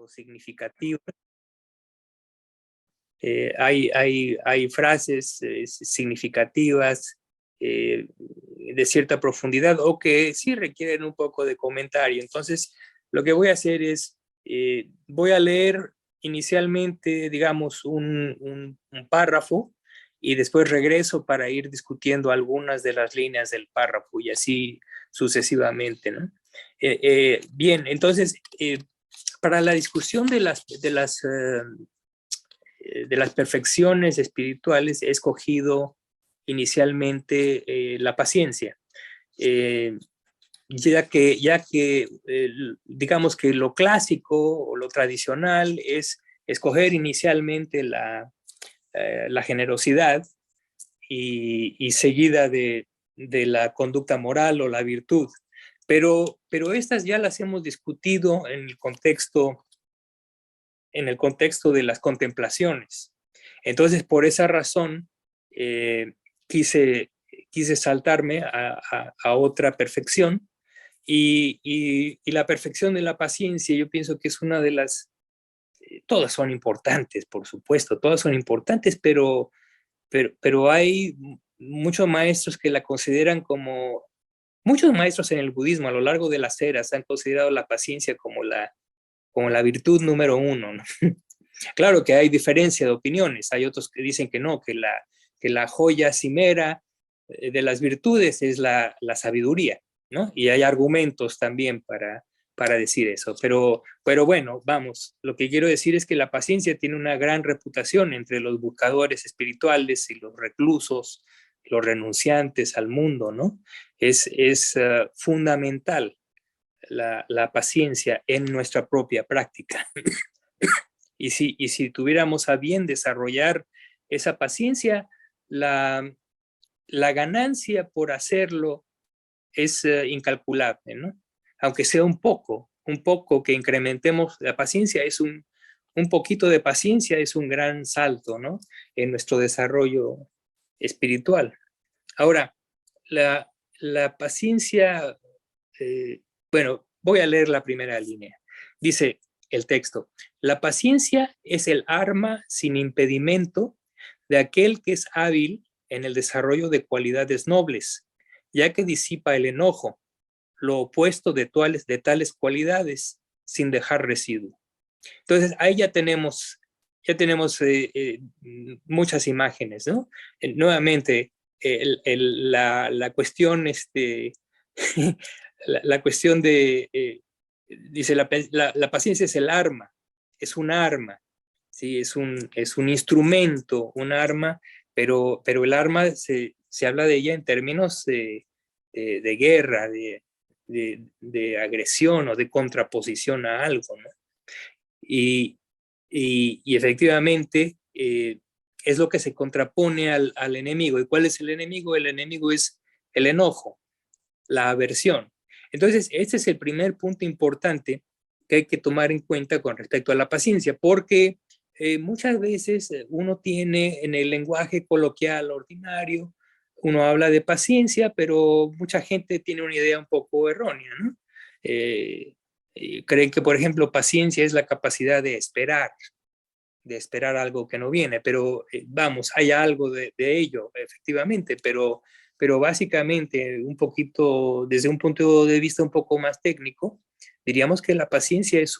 significativas. Hay frases significativas de cierta profundidad o que sí requieren un poco de comentario. Entonces, lo que voy a hacer es, voy a leer inicialmente, digamos, un párrafo y después regreso para ir discutiendo algunas de las líneas del párrafo y así sucesivamente, ¿no? Bien, entonces, para la discusión de las perfecciones espirituales he escogido inicialmente la paciencia, ya que digamos que lo clásico o lo tradicional es escoger inicialmente la generosidad y seguida de la conducta moral o la virtud. Pero estas ya las hemos discutido en el contexto de las contemplaciones. Entonces, por esa razón, quise saltarme a otra perfección y la perfección de la paciencia, yo pienso que es una de las, todas son importantes, por supuesto, todas son importantes, pero hay muchos maestros que la consideran como, muchos maestros en el budismo a lo largo de las eras han considerado la paciencia como la virtud número uno, ¿no? Claro que hay diferencia de opiniones, hay otros que dicen que no, que la joya cimera de las virtudes es la sabiduría, ¿no? Y hay argumentos también para decir eso, pero bueno, vamos, lo que quiero decir es que la paciencia tiene una gran reputación entre los buscadores espirituales y los reclusos, los renunciantes al mundo, ¿no? Es fundamental la paciencia en nuestra propia práctica. Y si tuviéramos a bien desarrollar esa paciencia, la ganancia por hacerlo es incalculable, ¿no? Aunque sea un poco que incrementemos la paciencia, es un poquito de paciencia, es un gran salto, ¿no? En nuestro desarrollo espiritual. Ahora, la paciencia, bueno, voy a leer la primera línea. Dice el texto: la paciencia es el arma sin impedimento de aquel que es hábil en el desarrollo de cualidades nobles, ya que disipa el enojo, lo opuesto de tales cualidades, sin dejar residuo. Entonces, ahí ya tenemos muchas imágenes, ¿no? Nuevamente, la cuestión, la cuestión de, dice, la paciencia es el arma, es un arma, ¿sí? Es un instrumento, un arma, pero el arma se habla de ella en términos de guerra, de agresión o de contraposición a algo, ¿no? Y efectivamente es lo que se contrapone al enemigo. ¿Y cuál es el enemigo? El enemigo es el enojo, la aversión. Entonces, este es el primer punto importante que hay que tomar en cuenta con respecto a la paciencia, porque muchas veces uno tiene en el lenguaje coloquial ordinario, uno habla de paciencia, pero mucha gente tiene una idea un poco errónea, ¿no? Creen que, por ejemplo, paciencia es la capacidad de esperar algo que no viene, pero vamos, hay algo de ello, efectivamente, pero básicamente, un poquito, desde un punto de vista un poco más técnico, diríamos que la paciencia es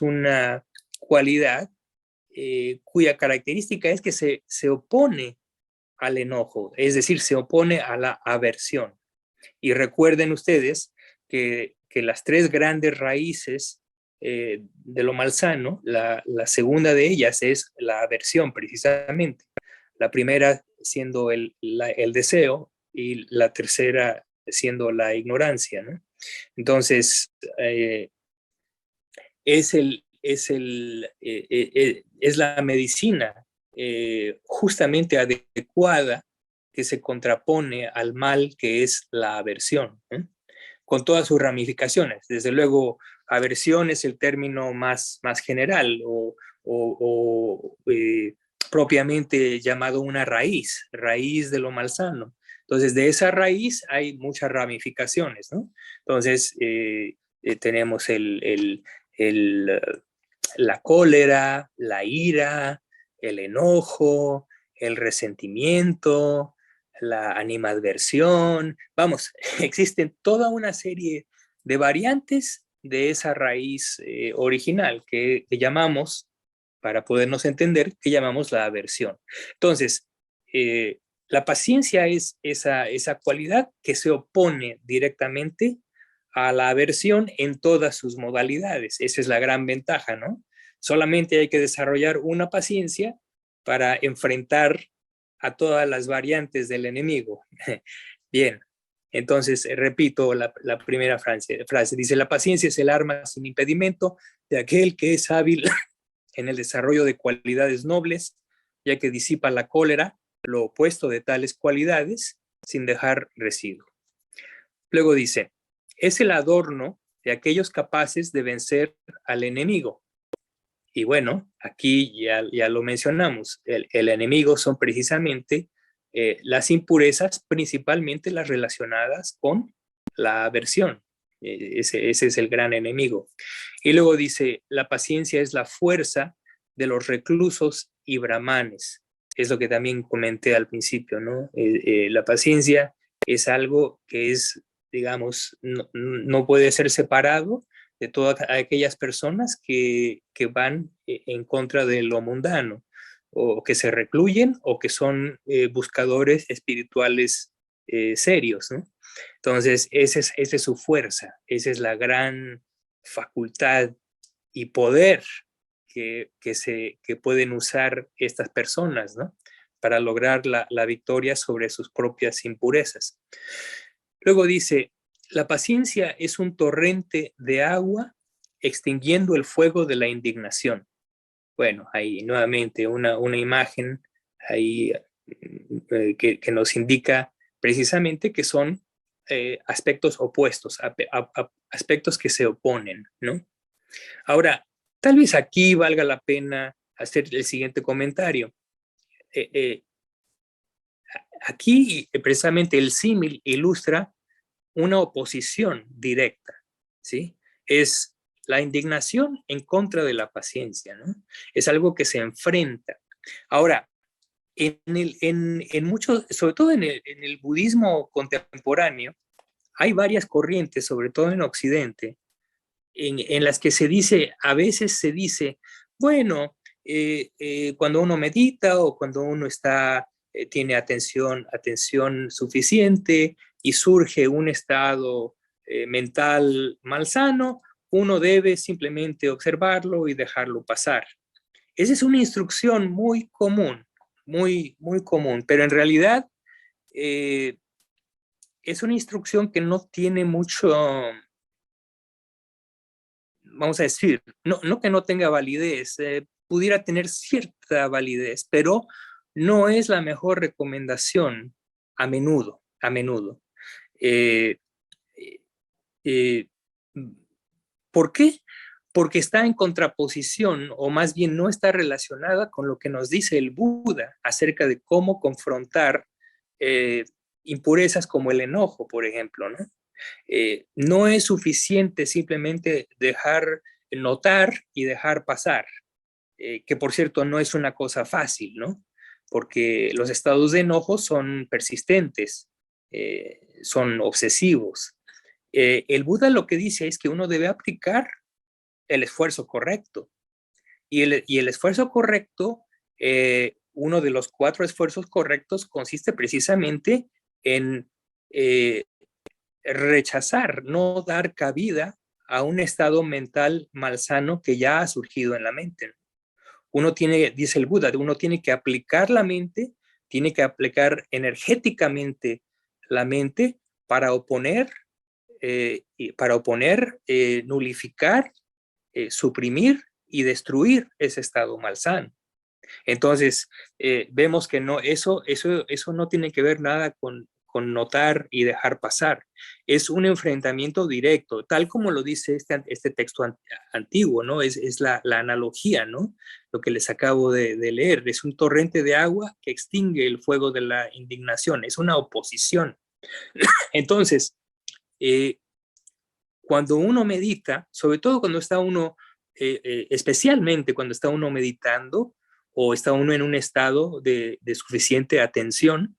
una cualidad cuya característica es que se opone al enojo, es decir, se opone a la aversión. Y recuerden ustedes que las tres grandes raíces de lo malsano, la segunda de ellas es la aversión, precisamente. La primera siendo el deseo y la tercera siendo la ignorancia, ¿no? Entonces, es la medicina justamente adecuada que se contrapone al mal que es la aversión, ¿eh? Con todas sus ramificaciones. Desde luego, aversión es el término más general o propiamente llamado una raíz de lo malsano. Entonces, de esa raíz hay muchas ramificaciones, ¿no? Entonces, tenemos la cólera, la ira, el enojo, el resentimiento, la animadversión. Vamos, existen toda una serie de variantes de esa raíz original que llamamos, para podernos entender, que llamamos la aversión. Entonces, la paciencia es esa cualidad que se opone directamente a la aversión en todas sus modalidades. Esa es la gran ventaja, ¿no? Solamente hay que desarrollar una paciencia para enfrentar a todas las variantes del enemigo. Bien, entonces repito la primera frase. Dice, la paciencia es el arma sin impedimento de aquel que es hábil en el desarrollo de cualidades nobles, ya que disipa la cólera, lo opuesto de tales cualidades, sin dejar residuo. Luego dice, es el adorno de aquellos capaces de vencer al enemigo. Y bueno, aquí ya lo mencionamos, el enemigo son precisamente las impurezas, principalmente las relacionadas con la aversión. Ese es el gran enemigo. Y luego dice, la paciencia es la fuerza de los reclusos y brahmanes. Es lo que también comenté al principio, ¿no? La paciencia es algo que es, digamos, no puede ser separado de todas aquellas personas que van en contra de lo mundano, o que se recluyen, o que son buscadores espirituales serios, ¿no? Entonces, esa es su fuerza, esa es la gran facultad y poder que pueden usar estas personas, ¿no? Para lograr la victoria sobre sus propias impurezas. Luego dice, la paciencia es un torrente de agua extinguiendo el fuego de la indignación. Bueno, ahí nuevamente una imagen ahí que nos indica precisamente que son aspectos opuestos, aspectos que se oponen, ¿no? Ahora, tal vez aquí valga la pena hacer el siguiente comentario. Aquí precisamente el símil ilustra una oposición directa, ¿sí? Es la indignación en contra de la paciencia, ¿no? Es algo que se enfrenta. Ahora, mucho, sobre todo en el budismo contemporáneo, hay varias corrientes, sobre todo en Occidente, en las que se dice, a veces se dice, bueno, cuando uno medita o cuando uno tiene atención suficiente y surge un estado mental malsano, uno debe simplemente observarlo y dejarlo pasar. Esa es una instrucción muy común, muy común, pero en realidad eh, es una instrucción que no tiene mucho, vamos a decir, no que no tenga validez, pudiera tener cierta validez, pero no es la mejor recomendación a menudo, a menudo. Eh, eh, ¿Por qué? Porque está en contraposición, o más bien no está relacionada con lo que nos dice el Buda acerca de cómo confrontar eh, impurezas como el enojo, por ejemplo, ¿no? No es suficiente simplemente dejar notar y dejar pasar, que por cierto no es una cosa fácil, ¿no? Porque los estados de enojo son persistentes, son obsesivos. El Buda lo que dice es que uno debe aplicar el esfuerzo correcto. Y el esfuerzo correcto, uno de los 4 esfuerzos correctos consiste precisamente en rechazar, no dar cabida a un estado mental malsano que ya ha surgido en la mente. Uno tiene, dice el Buda, uno tiene que aplicar la mente, tiene que aplicar energéticamente la mente para oponer, nulificar, suprimir y destruir ese estado malsano. Entonces, vemos que no, eso no tiene que ver nada con notar y dejar pasar. Es un enfrentamiento directo, tal como lo dice este texto antiguo, ¿no? Es la analogía, ¿no? Lo que les acabo de leer. Es un torrente de agua que extingue el fuego de la indignación. Es una oposición. Entonces, cuando uno medita, sobre todo cuando está uno especialmente cuando está uno meditando o está uno en un estado de suficiente atención,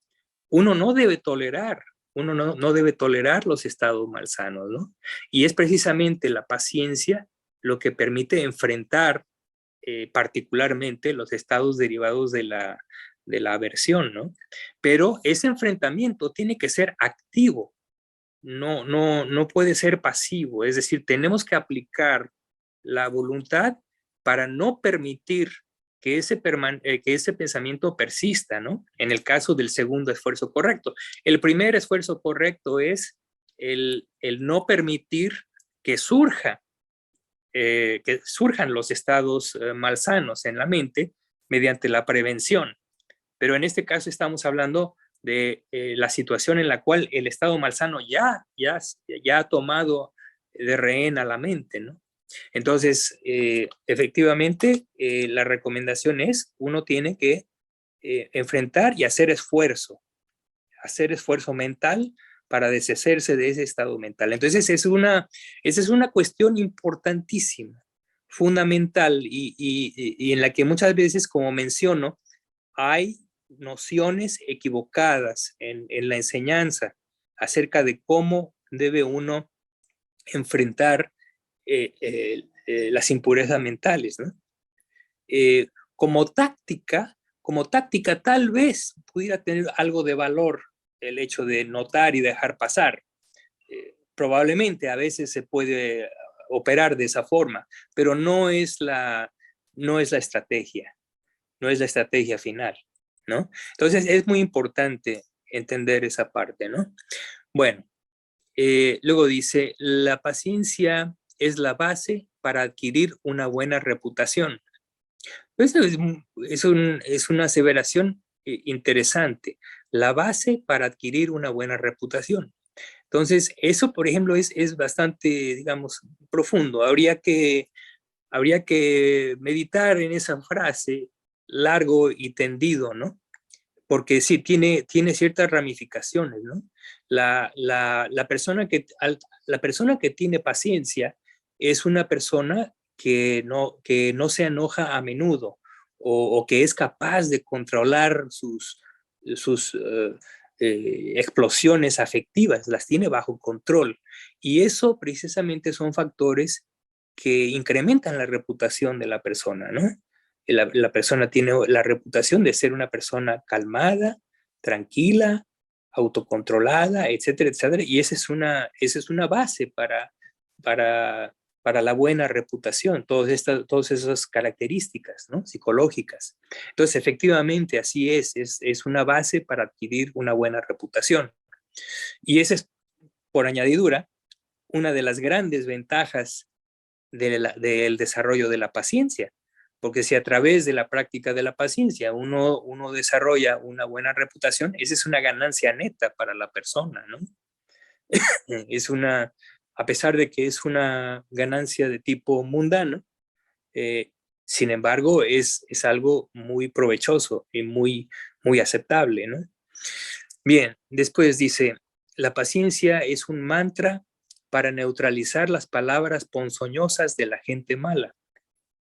uno no debe tolerar, no debe tolerar los estados malsanos, ¿no? Y es precisamente la paciencia lo que permite enfrentar particularmente los estados derivados de la aversión, ¿no? Pero ese enfrentamiento tiene que ser activo, no puede ser pasivo, es decir, tenemos que aplicar la voluntad para no permitir que ese pensamiento persista, ¿no? En el caso del segundo esfuerzo correcto. El primer esfuerzo correcto es el no permitir que que surjan los estados malsanos en la mente mediante la prevención. Pero en este caso estamos hablando de la situación en la cual el estado malsano ya ha tomado de rehén a la mente, ¿no? Entonces, efectivamente, la recomendación es, uno tiene que enfrentar y hacer esfuerzo mental para deshacerse de ese estado mental. Entonces, esa es una cuestión importantísima, fundamental, y en la que muchas veces, como menciono, hay nociones equivocadas en la enseñanza acerca de cómo debe uno enfrentar las impurezas mentales, ¿no? Eh, como como táctica tal vez pudiera tener algo de valor el hecho de notar y dejar pasar. Probablemente a veces se puede operar de esa forma, pero no es la estrategia, no es la estrategia final, ¿no? Entonces es muy importante entender esa parte, ¿no? Bueno, luego dice, la paciencia es la base para adquirir una buena reputación. Eso es una aseveración interesante. La base para adquirir una buena reputación. Entonces, eso, por ejemplo, es bastante, digamos, profundo. Habría que meditar en esa frase largo y tendido, ¿no? Porque sí, tiene ciertas ramificaciones, ¿no? La persona la persona que tiene paciencia es una persona que no se enoja a menudo o que es capaz de controlar sus explosiones afectivas, las tiene bajo control. Y eso precisamente son factores que incrementan la reputación de la persona, ¿no? La persona tiene la reputación de ser una persona calmada, tranquila, autocontrolada, etcétera, etcétera. Y esa es una base para, para la buena reputación, todas esas características, ¿no? Psicológicas. Entonces, efectivamente, así es una base para adquirir una buena reputación. Y esa es, por añadidura, una de las grandes ventajas del desarrollo de la paciencia. Porque si a través de la práctica de la paciencia uno desarrolla una buena reputación, esa es una ganancia neta para la persona, ¿no? Es a pesar de que es una ganancia de tipo mundano, eh, sin embargo, es algo muy provechoso y muy aceptable, ¿no? Bien, después dice, la paciencia es un mantra para neutralizar las palabras ponzoñosas de la gente mala.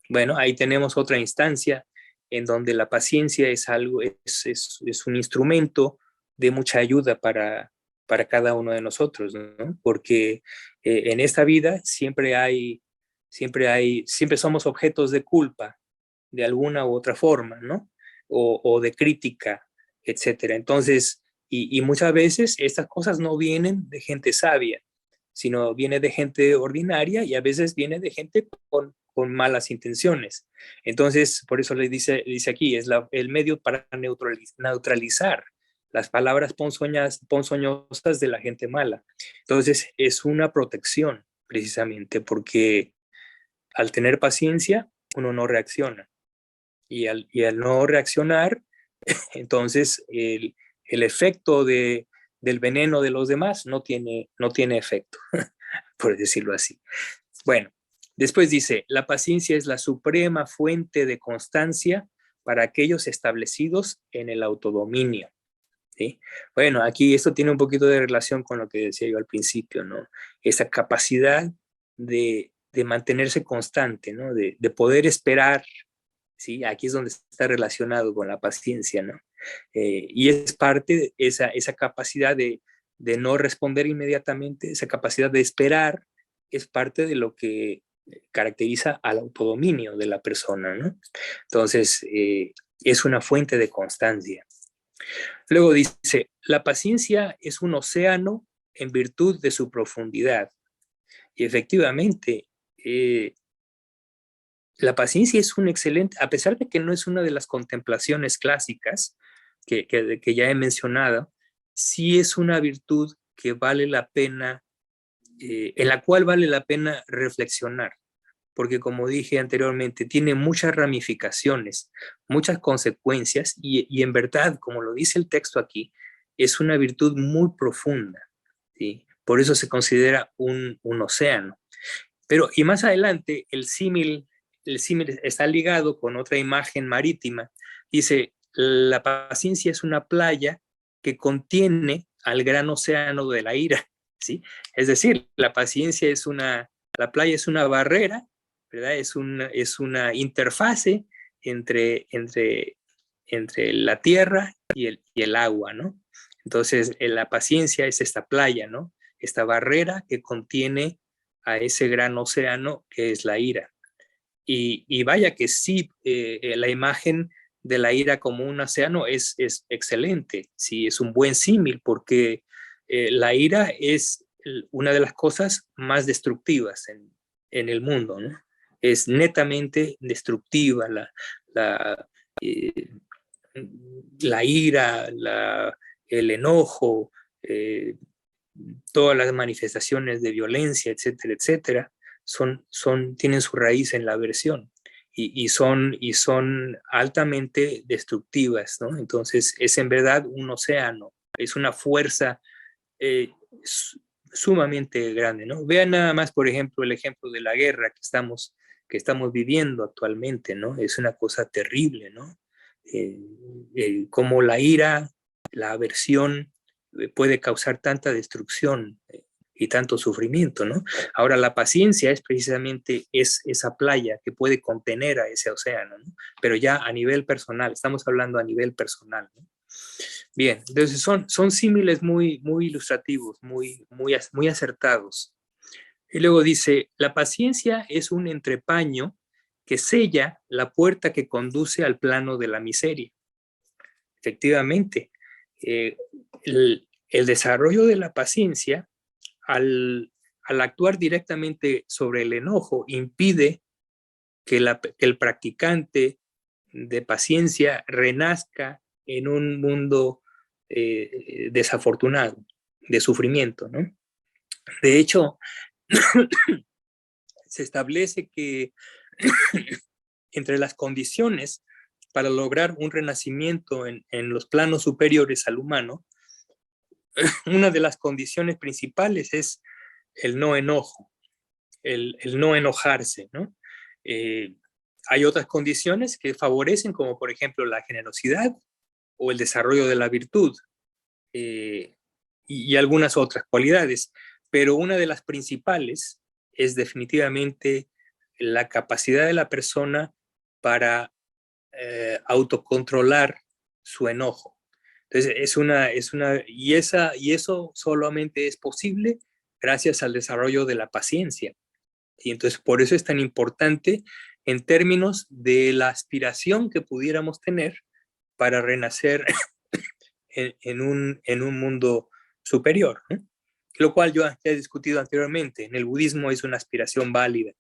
Bueno, ahí tenemos otra instancia en donde la paciencia es algo, es un instrumento de mucha ayuda para cada uno de nosotros, ¿no? Porque en esta vida siempre somos objetos de culpa de alguna u otra forma, ¿no? O de crítica, etcétera. Entonces, y muchas veces estas cosas no vienen de gente sabia, sino viene de gente ordinaria y a veces viene de gente con malas intenciones. Entonces, por eso dice aquí, es el medio para neutralizar las palabras ponzoñosas de la gente mala. Entonces, es una protección, precisamente, porque al tener paciencia, uno no reacciona. Y al no reaccionar, entonces el efecto del veneno de los demás no tiene efecto, por decirlo así. Bueno, después dice, la paciencia es la suprema fuente de constancia para aquellos establecidos en el autodominio. ¿Sí? Bueno, aquí esto tiene un poquito de relación con lo que decía yo al principio, ¿no? Esa capacidad de mantenerse constante, ¿no? De poder esperar, ¿sí? Aquí es donde está relacionado con la paciencia, ¿no? Y es parte de esa capacidad de no responder inmediatamente, esa capacidad de esperar, es parte de lo que caracteriza al autodominio de la persona, ¿no? Entonces, es una fuente de constancia. Luego dice, la paciencia es un océano en virtud de su profundidad. Y efectivamente, la paciencia es un excelente, a pesar de que no es una de las contemplaciones clásicas que ya he mencionado, sí es una virtud que vale la pena, en la cual vale la pena reflexionar, porque como dije anteriormente, tiene muchas ramificaciones, muchas consecuencias, y en verdad, como lo dice el texto aquí, es una virtud muy profunda, ¿sí? Por eso se considera un océano. Pero, y más adelante, el símil está ligado con otra imagen marítima. Dice, la paciencia es una playa que contiene al gran océano de la ira, ¿sí? Es decir, la playa es una barrera, ¿verdad? Es una interfase entre la tierra y el agua, ¿no? Entonces, la paciencia es esta playa, ¿no? Esta barrera que contiene a ese gran océano que es la ira. Y vaya que sí, la imagen de la ira como un océano es excelente, sí, es un buen símil, porque la ira es una de las cosas más destructivas en el mundo, ¿no? Es netamente destructiva la, eh, la ira, el enojo, todas las manifestaciones de violencia, etcétera, etcétera, tienen su raíz en la aversión y son altamente destructivas, ¿no? Entonces es en verdad un océano, es una fuerza eh, sumamente grande, ¿no? Vean nada más, por ejemplo, el ejemplo de la guerra que estamos viviendo actualmente, ¿no? Es una cosa terrible, ¿no? Como la ira, la aversión puede causar tanta destrucción y tanto sufrimiento, ¿no? Ahora, la paciencia es precisamente esa playa que puede contener a ese océano, ¿no? Pero ya a nivel personal, estamos hablando a nivel personal, ¿no? Bien, entonces son símiles muy ilustrativos, muy acertados. Y luego dice, la paciencia es un entrepaño que sella la puerta que conduce al plano de la miseria. Efectivamente, eh, el desarrollo de la paciencia, al actuar directamente sobre el enojo, impide que el practicante de paciencia renazca en un mundo desafortunado, de sufrimiento, ¿no? De hecho, se establece que entre las condiciones para lograr un renacimiento en los planos superiores al humano, una de las condiciones principales es el no enojo, el no enojarse, ¿no? Eh, hay otras condiciones que favorecen, como por ejemplo la generosidad o el desarrollo de la virtud, y algunas otras cualidades, pero una de las principales es definitivamente la capacidad de la persona para autocontrolar su enojo. Entonces, y eso solamente es posible gracias al desarrollo de la paciencia. Y entonces, por eso es tan importante en términos de la aspiración que pudiéramos tener para renacer en un mundo superior, ¿no? Lo cual yo ya he discutido anteriormente. En el budismo es una aspiración válida.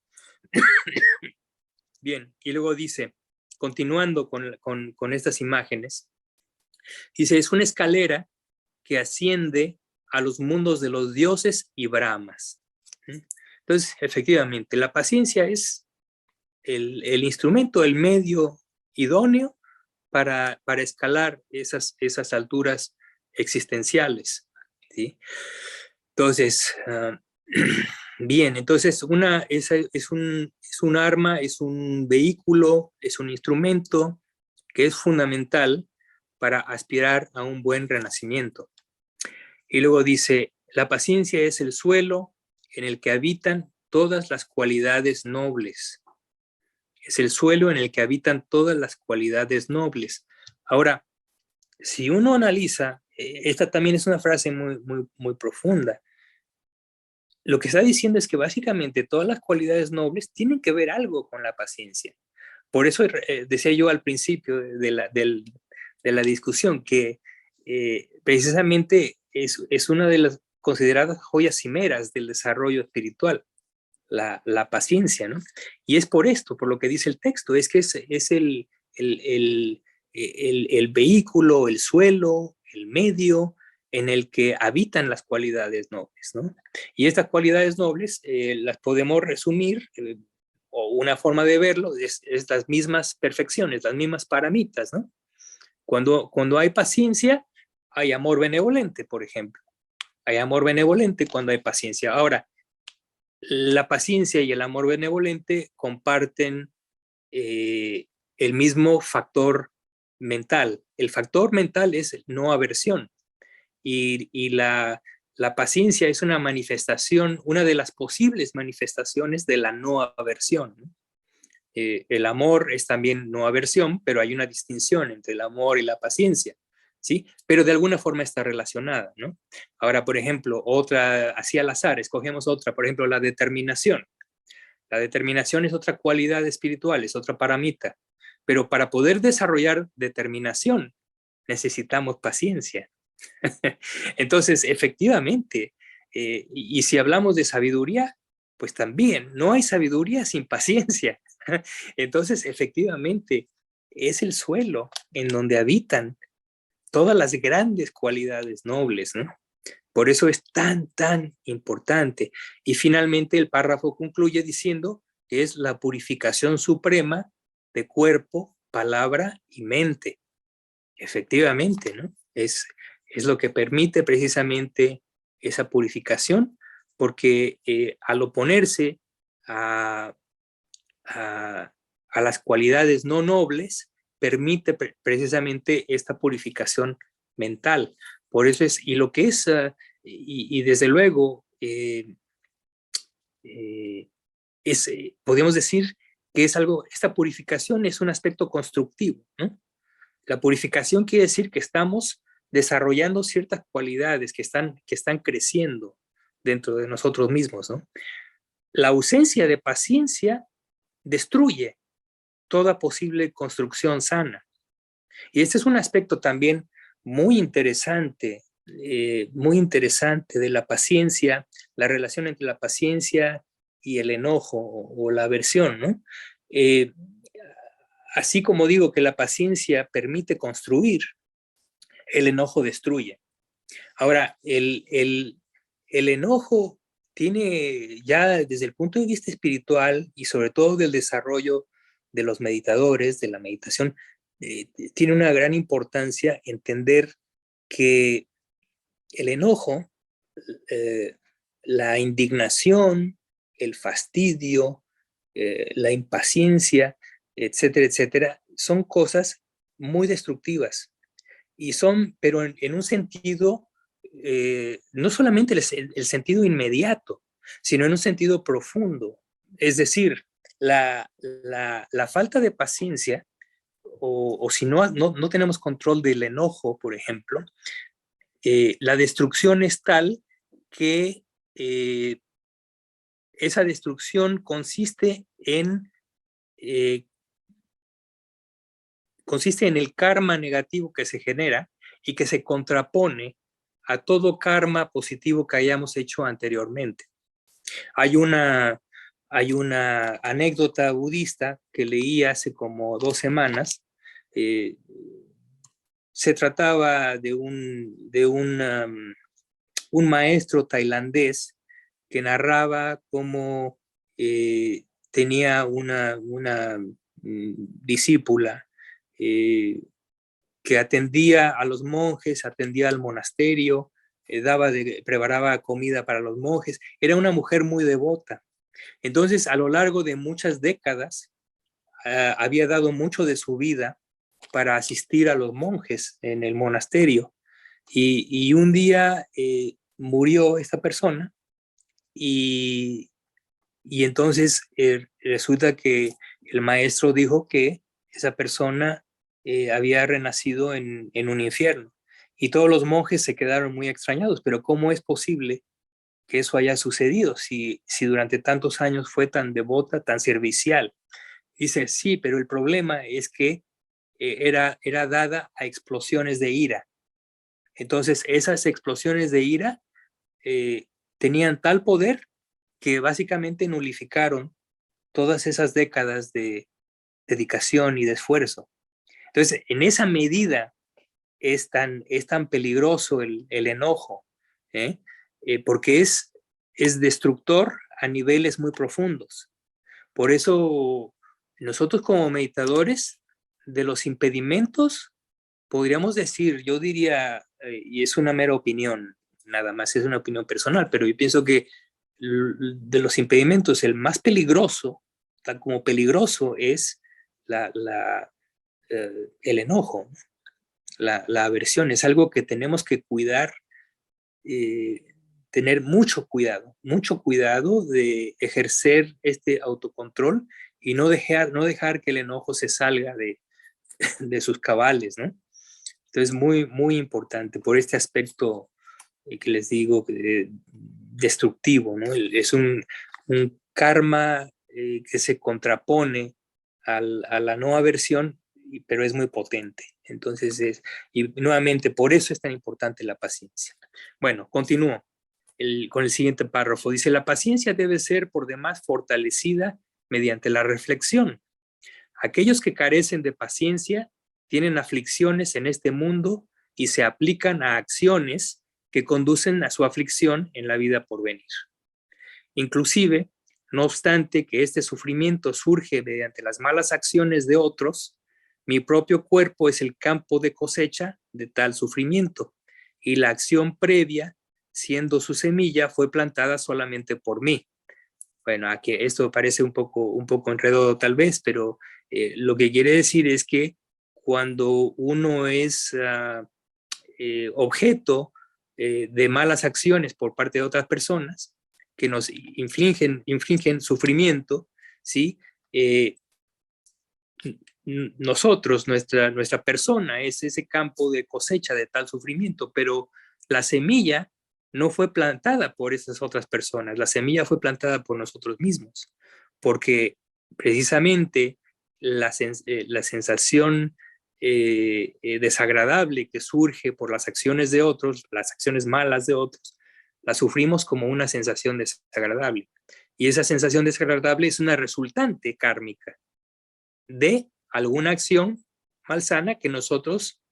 Bien, y luego dice, continuando con estas imágenes, dice, es una escalera que asciende a los mundos de los dioses y brahmas. Entonces, efectivamente, la paciencia es el instrumento, el medio idóneo para escalar esas alturas existenciales, ¿sí? Entonces, bien, entonces es un arma, es un vehículo, es un instrumento que es fundamental para aspirar a un buen renacimiento. Y luego dice, la paciencia es el suelo en el que habitan todas las cualidades nobles. Es el suelo en el que habitan todas las cualidades nobles. Ahora, si uno analiza, esta también es una frase muy profunda. Lo que está diciendo es que básicamente todas las cualidades nobles tienen que ver algo con la paciencia. Por eso decía yo al principio de la discusión que precisamente es una de las consideradas joyas cimeras del desarrollo espiritual, la paciencia, ¿no? Y es por esto, por lo que dice el texto, es que es el vehículo, el suelo, el medio en el que habitan las cualidades nobles, ¿no? Y estas cualidades nobles las podemos resumir, o una forma de verlo, es las mismas perfecciones, las mismas paramitas, ¿no? Cuando hay paciencia, hay amor benevolente, por ejemplo. Hay amor benevolente cuando hay paciencia. Ahora, la paciencia y el amor benevolente comparten el mismo factor mental. El factor mental es no aversión y la paciencia es una manifestación, una de las posibles manifestaciones de la no aversión, ¿no? El amor es también no aversión, pero hay una distinción entre el amor y la paciencia, ¿sí? Pero de alguna forma está relacionada, ¿no? Ahora, por ejemplo, otra, así al azar, escogemos otra, por ejemplo, la determinación. La determinación es otra cualidad espiritual, es otra paramita, pero para poder desarrollar determinación necesitamos paciencia. Entonces, efectivamente, y si hablamos de sabiduría, pues también no hay sabiduría sin paciencia. Entonces, efectivamente, es el suelo en donde habitan todas las grandes cualidades nobles, ¿no? Por eso es tan importante. Y finalmente el párrafo concluye diciendo que es la purificación suprema de cuerpo, palabra y mente. Efectivamente, ¿no? Es lo que permite precisamente esa purificación, porque al oponerse a, a las cualidades no nobles, permite precisamente esta purificación mental. Por eso es, y lo que es, y desde luego, podemos decir que es algo, esta purificación es un aspecto constructivo, ¿no? La purificación quiere decir que estamos desarrollando ciertas cualidades que están creciendo dentro de nosotros mismos, ¿no? La ausencia de paciencia destruye toda posible construcción sana. Y este es un aspecto también muy interesante de la paciencia, la relación entre la paciencia y el enojo o la aversión, ¿no? Así como digo que la paciencia permite construir, el enojo destruye. Ahora, el enojo tiene ya desde el punto de vista espiritual y sobre todo del desarrollo de los meditadores, de la meditación, tiene una gran importancia entender que el enojo, eh, la indignación, el fastidio, la impaciencia, etcétera, etcétera, son cosas muy destructivas y son, pero en un sentido, no solamente el sentido inmediato, sino en un sentido profundo. Es decir, la falta de paciencia, o si no tenemos control del enojo, por ejemplo, la destrucción es tal que esa destrucción eh, consiste en el karma negativo que se genera y que se contrapone a todo karma positivo que hayamos hecho anteriormente. Hay una anécdota budista que leí hace como 2 semanas. eh, Se trataba de un maestro tailandés que narraba cómo tenía una discípula eh, que atendía a los monjes, atendía al monasterio, preparaba comida para los monjes. Era una mujer muy devota. Entonces, a lo largo de muchas décadas, había dado mucho de su vida para asistir a los monjes en el monasterio. Y un día murió esta persona y Y entonces resulta que el maestro dijo que esa persona había renacido en un infierno. Y todos los monjes se quedaron muy extrañados, pero ¿cómo es posible que eso haya sucedido si durante tantos años fue tan devota, tan servicial? Dice, sí, pero el problema es que era dada a explosiones de ira. Entonces, esas explosiones de ira eh, tenían tal poder que básicamente nulificaron todas esas décadas de dedicación y de esfuerzo. Entonces, en esa medida es tan peligroso el enojo, ¿eh? Porque es destructor a niveles muy profundos. Por eso, nosotros como meditadores, de los impedimentos, podríamos decir, yo diría, y es una mera opinión, nada más es una opinión personal, pero yo pienso que de los impedimentos, el más peligroso, tan como peligroso, es el enojo, la aversión. Es algo que tenemos que cuidar, eh, tener mucho cuidado de ejercer este autocontrol y no dejar que el enojo se salga de sus cabales, ¿no? Entonces, muy importante por este aspecto que les digo, destructivo, ¿no? Es un karma que se contrapone a la no aversión, pero es muy potente. Entonces, y nuevamente, por eso es tan importante la paciencia. Bueno, continúo con el siguiente párrafo. Dice, la paciencia debe ser por demás fortalecida mediante la reflexión. Aquellos que carecen de paciencia tienen aflicciones en este mundo y se aplican a acciones que conducen a su aflicción en la vida por venir. Inclusive, no obstante que este sufrimiento surge mediante las malas acciones de otros, mi propio cuerpo es el campo de cosecha de tal sufrimiento, y la acción previa, siendo su semilla, fue plantada solamente por mí. Bueno, aquí esto parece un poco enredado tal vez, pero lo que quiere decir es que cuando uno es objeto de malas acciones por parte de otras personas que nos infligen sufrimiento, ¿sí? Nosotros, nuestra persona es ese campo de cosecha de tal sufrimiento, pero la semilla no fue plantada por esas otras personas, la semilla fue plantada por nosotros mismos, porque precisamente la sensación desagradable que surge por las acciones de otros, las acciones malas de otros, la sufrimos como una sensación desagradable. Y esa sensación desagradable es una resultante kármica de alguna acción malsana que nosotros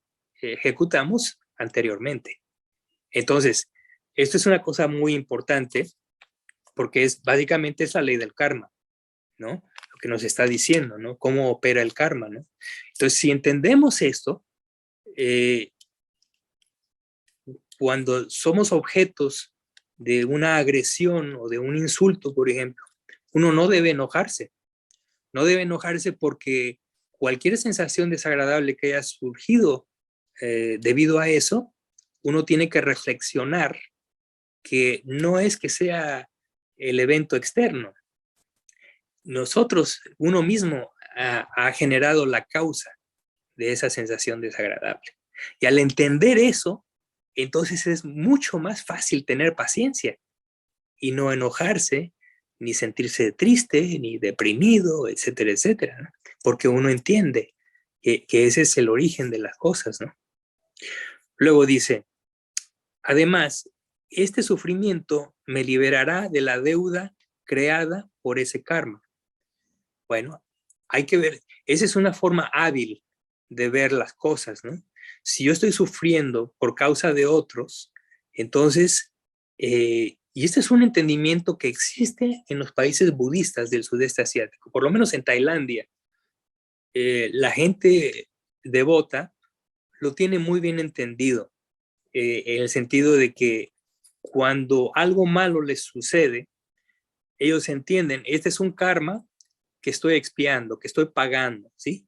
ejecutamos anteriormente. Entonces, esto es una cosa muy importante porque básicamente es la ley del karma, ¿no? Lo que nos está diciendo, ¿no? Cómo opera el karma, ¿no? Entonces, si entendemos esto, eh, cuando somos objetos de una agresión o de un insulto, por ejemplo, uno no debe enojarse porque cualquier sensación desagradable que haya surgido debido a eso, uno tiene que reflexionar que no es que sea el evento externo. Nosotros, uno mismo ha generado la causa de esa sensación desagradable. Y al entender eso, entonces es mucho más fácil tener paciencia y no enojarse, ni sentirse triste, ni deprimido, etcétera, etcétera, ¿no? Porque uno entiende que ese es el origen de las cosas, ¿no? Luego dice, además, este sufrimiento me liberará de la deuda creada por ese karma. Bueno, hay que ver, esa es una forma hábil de ver las cosas, ¿no? Si yo estoy sufriendo por causa de otros, entonces, y este es un entendimiento que existe en los países budistas del sudeste asiático, por lo menos en Tailandia, la gente devota lo tiene muy bien entendido, en el sentido de que cuando algo malo les sucede, ellos entienden, este es un karma que estoy expiando, que estoy pagando, ¿sí?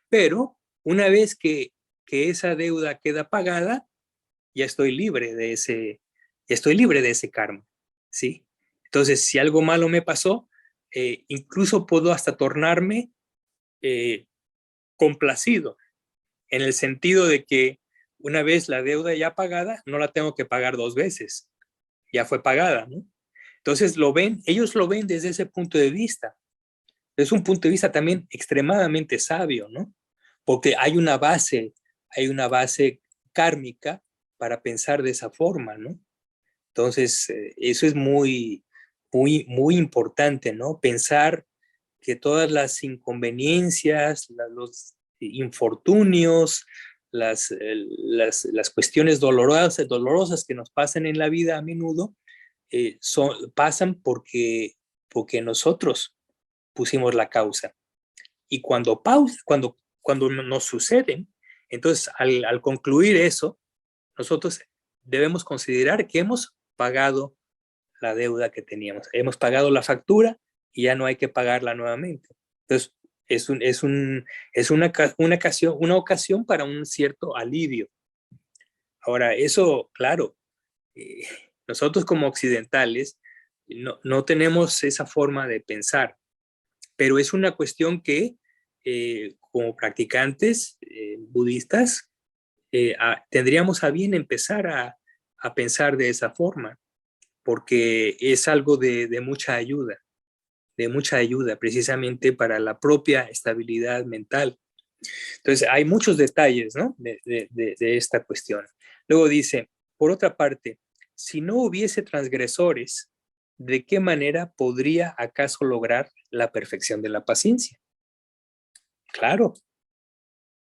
Pero una vez que esa deuda queda pagada, ya estoy libre de ese karma, ¿sí? Entonces, si algo malo me pasó, incluso puedo hasta tornarme complacido, en el sentido de que una vez la deuda ya pagada, no la tengo que pagar dos veces, ya fue pagada, ¿no? Entonces ellos lo ven desde ese punto de vista. Es un punto de vista también extremadamente sabio, ¿no? Porque hay una base kármica para pensar de esa forma, ¿no? Entonces, eso es muy importante, ¿no? Pensar que todas las inconveniencias, los infortunios, las cuestiones dolorosas que nos pasan en la vida a menudo, pasan porque nosotros pusimos la causa. Y cuando nos suceden, entonces al concluir eso, nosotros debemos considerar que hemos pagado la deuda que teníamos, hemos pagado la factura y ya no hay que pagarla nuevamente. Entonces, es una ocasión para un cierto alivio. Ahora, eso, claro, eh, nosotros como occidentales no tenemos esa forma de pensar, pero es una cuestión que como practicantes budistas tendríamos a bien empezar a pensar de esa forma, porque es algo de mucha ayuda precisamente para la propia estabilidad mental. Entonces, hay muchos detalles, ¿no? de esta cuestión. Luego dice, por otra parte, si no hubiese transgresores, ¿de qué manera podría acaso lograr la perfección de la paciencia? Claro,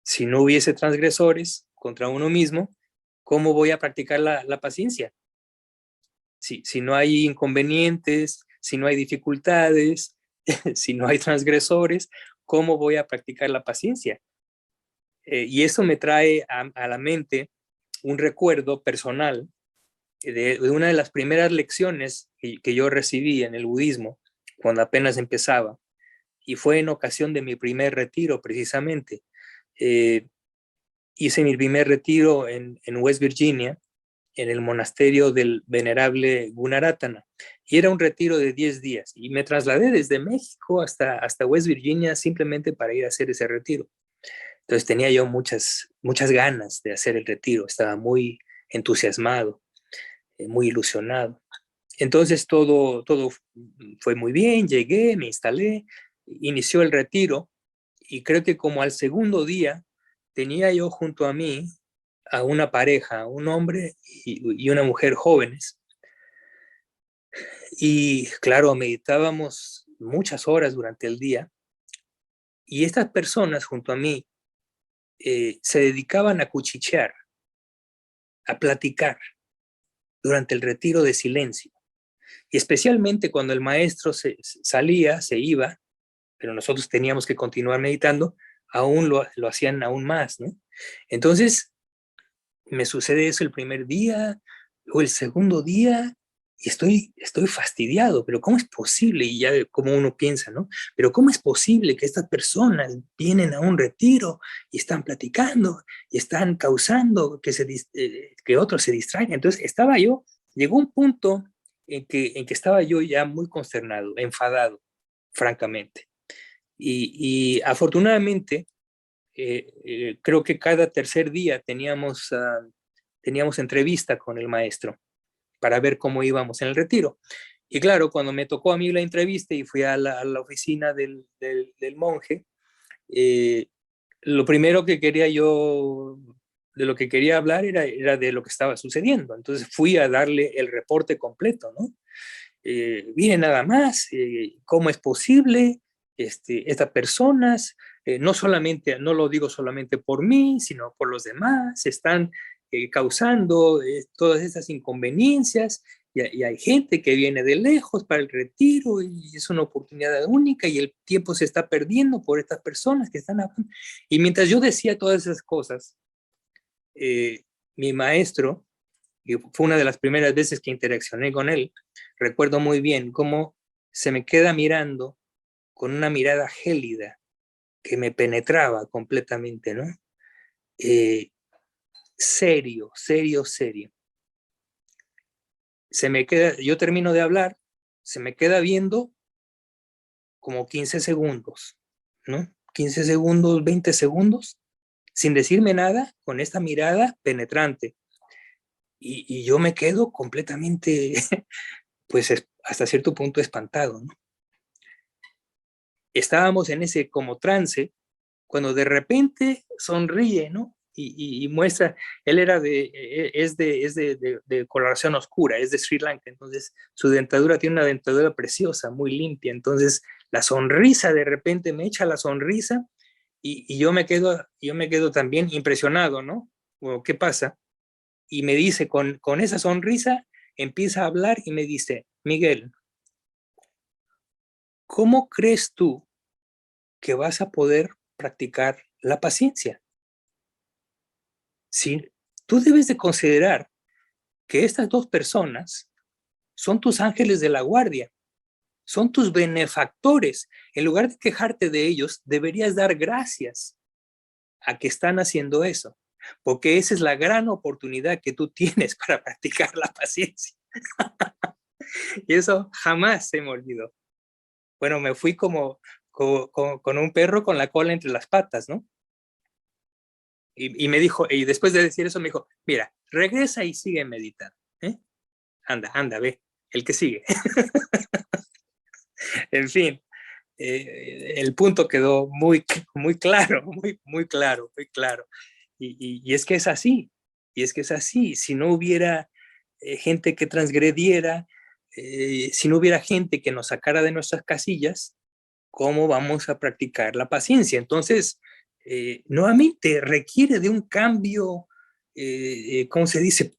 si no hubiese transgresores contra uno mismo, ¿cómo voy a practicar la paciencia? Si no hay inconvenientes, si no hay dificultades, si no hay transgresores, ¿cómo voy a practicar la paciencia? Y eso me trae a la mente un recuerdo personal de una de las primeras lecciones que yo recibí en el budismo cuando apenas empezaba, y fue en ocasión de mi primer retiro precisamente. Eh, Hice mi primer retiro en West Virginia, en el monasterio del venerable Gunaratana, y era un retiro de 10 días, y me trasladé desde México hasta West Virginia simplemente para ir a hacer ese retiro. Entonces tenía yo muchas ganas de hacer el retiro, estaba muy entusiasmado, muy ilusionado. Entonces todo fue muy bien, llegué, me instalé, inició el retiro, y creo que como al segundo día tenía yo junto a mí a una pareja, un hombre y una mujer jóvenes. Y claro, meditábamos muchas horas durante el día, y estas personas junto a mí se dedicaban a cuchichear, a platicar durante el retiro de silencio. Y especialmente cuando el maestro salía, se iba, pero nosotros teníamos que continuar meditando, aún lo hacían aún más, ¿no? Entonces, me sucede eso el primer día, luego el segundo día, y estoy fastidiado, pero ¿cómo es posible? Y ya como uno piensa, ¿no? Pero ¿cómo es posible que estas personas vienen a un retiro y están platicando y están causando que otros se distraigan? Entonces llegó un punto en que estaba yo ya muy consternado, enfadado, francamente. Y afortunadamente, creo que cada tercer día teníamos entrevista con el maestro para ver cómo íbamos en el retiro. Y claro, cuando me tocó a mí la entrevista y fui a la oficina del monje, eh, lo primero que quería yo, de lo que quería hablar era de lo que estaba sucediendo. Entonces fui a darle el reporte completo, ¿no? Miren nada más, cómo es posible, estas personas, no lo digo solamente por mí, sino por los demás, están causando todas estas inconveniencias, y hay gente que viene de lejos para el retiro y es una oportunidad única y el tiempo se está perdiendo por estas personas que están hablando. Y mientras yo decía todas esas cosas, eh, mi maestro, y fue una de las primeras veces que interaccioné con él, recuerdo muy bien cómo se me queda mirando con una mirada gélida que me penetraba completamente, ¿no? Serio, serio, serio. Yo termino de hablar, se me queda viendo como 15 segundos, ¿no? 15 segundos, 20 segundos, sin decirme nada, con esta mirada penetrante. Y yo me quedo completamente, pues hasta cierto punto espantado, ¿no? Estábamos en ese como trance, cuando de repente sonríe, ¿no? Y muestra, él era de coloración oscura, es de Sri Lanka, entonces su dentadura tiene una dentadura preciosa, muy limpia, entonces la sonrisa de repente me echa la sonrisa y yo me quedo también impresionado, ¿no? Bueno, ¿qué pasa? Y me dice, con esa sonrisa, empieza a hablar y me dice, Miguel, ¿cómo crees tú que vas a poder practicar la paciencia? Sí, tú debes de considerar que estas dos personas son tus ángeles de la guardia, son tus benefactores. En lugar de quejarte de ellos, deberías dar gracias a que están haciendo eso, porque esa es la gran oportunidad que tú tienes para practicar la paciencia. Y eso jamás se me olvidó. Bueno, me fui con un perro con la cola entre las patas, ¿no? Y me dijo, y después de decir eso me dijo, mira, regresa y sigue meditando. ¿Eh? Anda, ve, el que sigue. En fin, el punto quedó muy claro, muy claro, muy claro. Y es que es así, y es que es así. Si no hubiera gente que transgrediera, si no hubiera gente que nos sacara de nuestras casillas, ¿cómo vamos a practicar la paciencia? Entonces, nuevamente requiere de un cambio, ¿cómo se dice?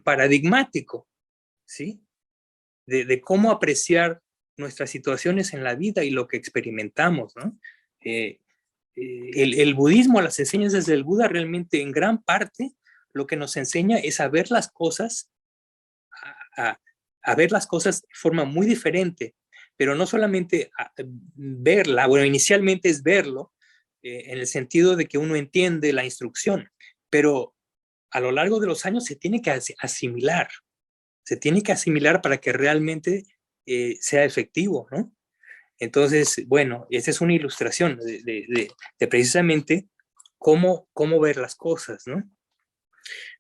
Paradigmático, ¿sí? De cómo apreciar nuestras situaciones en la vida y lo que experimentamos, ¿no? Eh, el budismo, las enseñanzas del Buda, realmente en gran parte lo que nos enseña es a ver las cosas, a, a, a ver las cosas de forma muy diferente, pero no solamente verla, bueno, inicialmente es verlo, en el sentido de que uno entiende la instrucción, pero a lo largo de los años se tiene que asimilar, se tiene que asimilar para que realmente sea efectivo, ¿no? Entonces, bueno, esa es una ilustración de precisamente cómo ver las cosas, ¿no?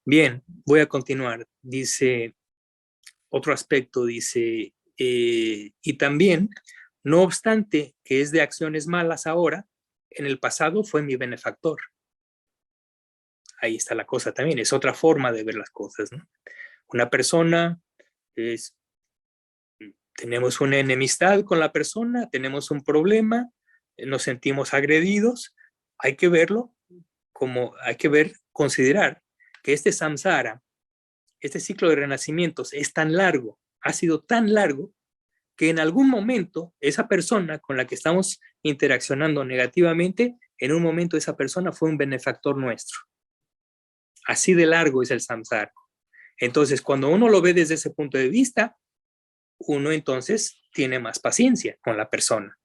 Bien, voy a continuar. Dice, otro aspecto, dice, y también, no obstante que es de acciones malas ahora, en el pasado fue mi benefactor. Ahí está la cosa también, es otra forma de ver las cosas, ¿no? Una persona es tenemos una enemistad con la persona, tenemos un problema, nos sentimos agredidos, hay que verlo como, hay que ver, considerar que este samsara, este ciclo de renacimientos es tan largo, ha sido tan largo, que en algún momento esa persona con la que estamos interaccionando negativamente, en un momento esa persona fue un benefactor nuestro. Así de largo es el samsara. Entonces, cuando uno lo ve desde ese punto de vista, uno entonces tiene más paciencia con la persona,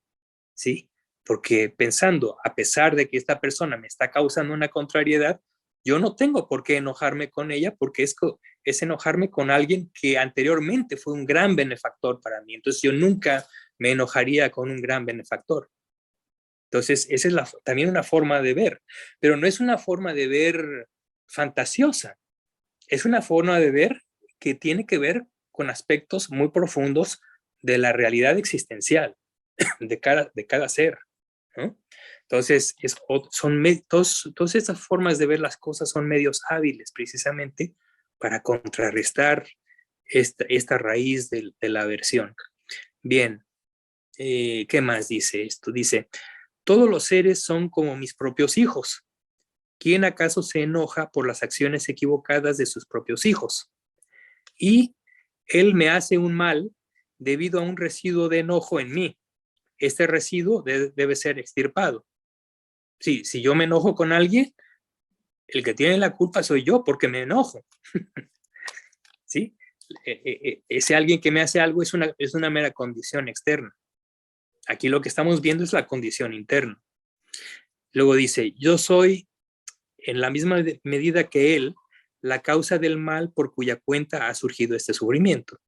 ¿sí? Porque pensando, a pesar de que esta persona me está causando una contrariedad, yo no tengo por qué enojarme con ella porque es enojarme con alguien que anteriormente fue un gran benefactor para mí. Entonces yo nunca me enojaría con un gran benefactor. Entonces esa es también una forma de ver, pero no es una forma de ver fantasiosa, es una forma de ver que tiene que ver con aspectos muy profundos de la realidad existencial de cada ser, ¿no? Entonces, todas estas formas de ver las cosas son medios hábiles precisamente para contrarrestar esta raíz de la aversión. Bien, ¿qué más dice esto? Dice, todos los seres son como mis propios hijos. ¿Quién acaso se enoja por las acciones equivocadas de sus propios hijos? Y él me hace un mal debido a un residuo de enojo en mí. Este residuo debe ser extirpado. Sí, si yo me enojo con alguien, el que tiene la culpa soy yo porque me enojo. ¿Sí? Ese alguien que me hace algo es una mera condición externa. Aquí lo que estamos viendo es la condición interna. Luego dice, yo soy en la misma medida que él la causa del mal por cuya cuenta ha surgido este sufrimiento.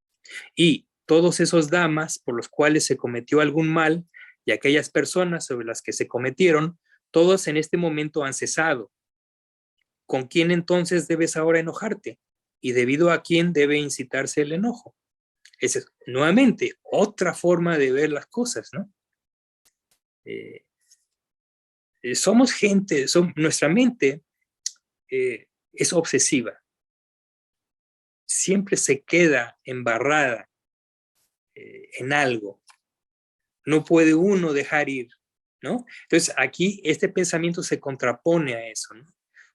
Y todos esos damas por los cuales se cometió algún mal y aquellas personas sobre las que se cometieron, todos en este momento han cesado. ¿Con quién entonces debes ahora enojarte? ¿Y debido a quién debe incitarse el enojo? Esa es nuevamente otra forma de ver las cosas, ¿no? Somos gente, nuestra mente es obsesiva, siempre se queda embarrada en algo, no puede uno dejar ir, ¿no? Entonces aquí este pensamiento se contrapone a eso, ¿no?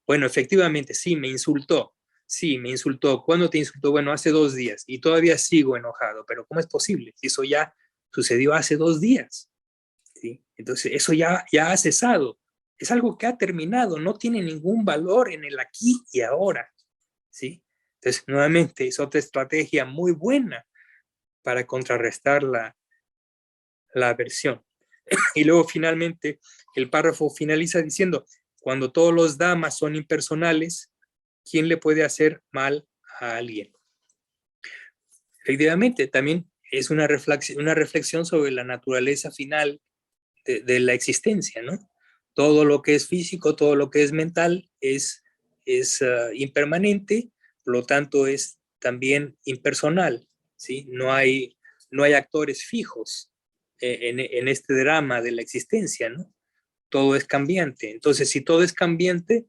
Bueno, efectivamente, sí, me insultó. Sí, me insultó. ¿Cuándo te insultó? Bueno, hace 2 días y todavía sigo enojado, pero ¿cómo es posible? Eso ya sucedió hace 2 días, ¿sí? Entonces, eso ya ha cesado. Es algo que ha terminado, no tiene ningún valor en el aquí y ahora, ¿sí? Entonces, nuevamente, es otra estrategia muy buena para contrarrestar la aversión. Y luego, finalmente, el párrafo finaliza diciendo, cuando todos los damas son impersonales, ¿quién le puede hacer mal a alguien? Efectivamente, también es una reflexión sobre la naturaleza final de la existencia, ¿no? Todo lo que es físico, todo lo que es mental es impermanente, por lo tanto es también impersonal, ¿sí? No hay actores fijos en este drama de la existencia, ¿no? Todo es cambiante. Entonces, si todo es cambiante,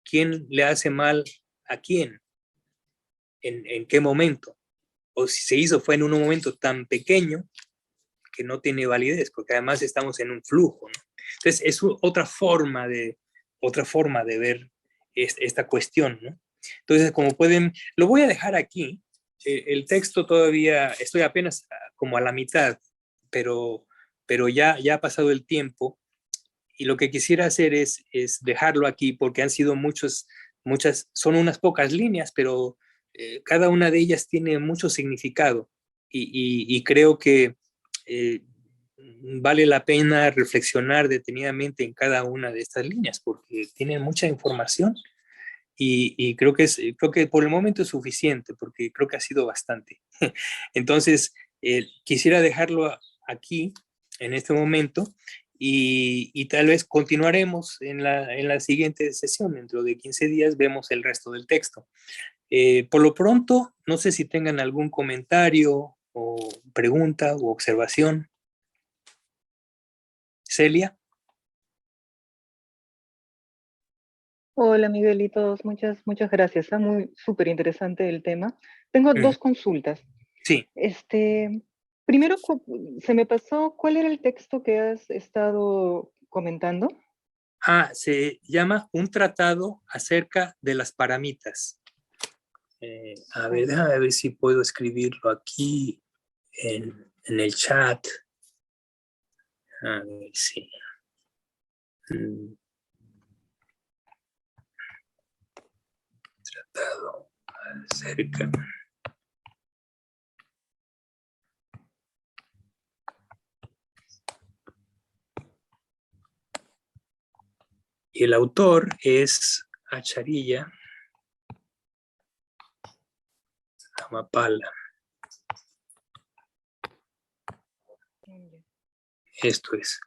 ¿quién le hace mal a quién? ¿En qué momento? O si se hizo fue en un momento tan pequeño que no tiene validez, porque además estamos en un flujo, ¿no? Entonces, es otra forma de ver esta cuestión, ¿no? Entonces, como pueden, lo voy a dejar aquí. El texto todavía, estoy apenas como a la mitad, pero ya ha pasado el tiempo y lo que quisiera hacer es dejarlo aquí porque han sido son unas pocas líneas, pero cada una de ellas tiene mucho significado y creo que eh, vale la pena reflexionar detenidamente en cada una de estas líneas porque tienen mucha información y creo que por el momento es suficiente porque creo que ha sido bastante. Entonces, quisiera dejarlo aquí en este momento y tal vez continuaremos en la siguiente sesión. Dentro de 15 días vemos el resto del texto. Por lo pronto, no sé si tengan algún comentario o pregunta u observación. Celia. Hola Miguelitos, muchas gracias. Está muy súper interesante el tema. Tengo dos consultas. Sí. Primero, se me pasó, ¿cuál era el texto que has estado comentando? Se llama Un tratado acerca de las paramitas. Déjame ver si puedo escribirlo aquí en el chat. A ver si. Tratado acerca. Y el autor es Acharya Amapala. Esto es.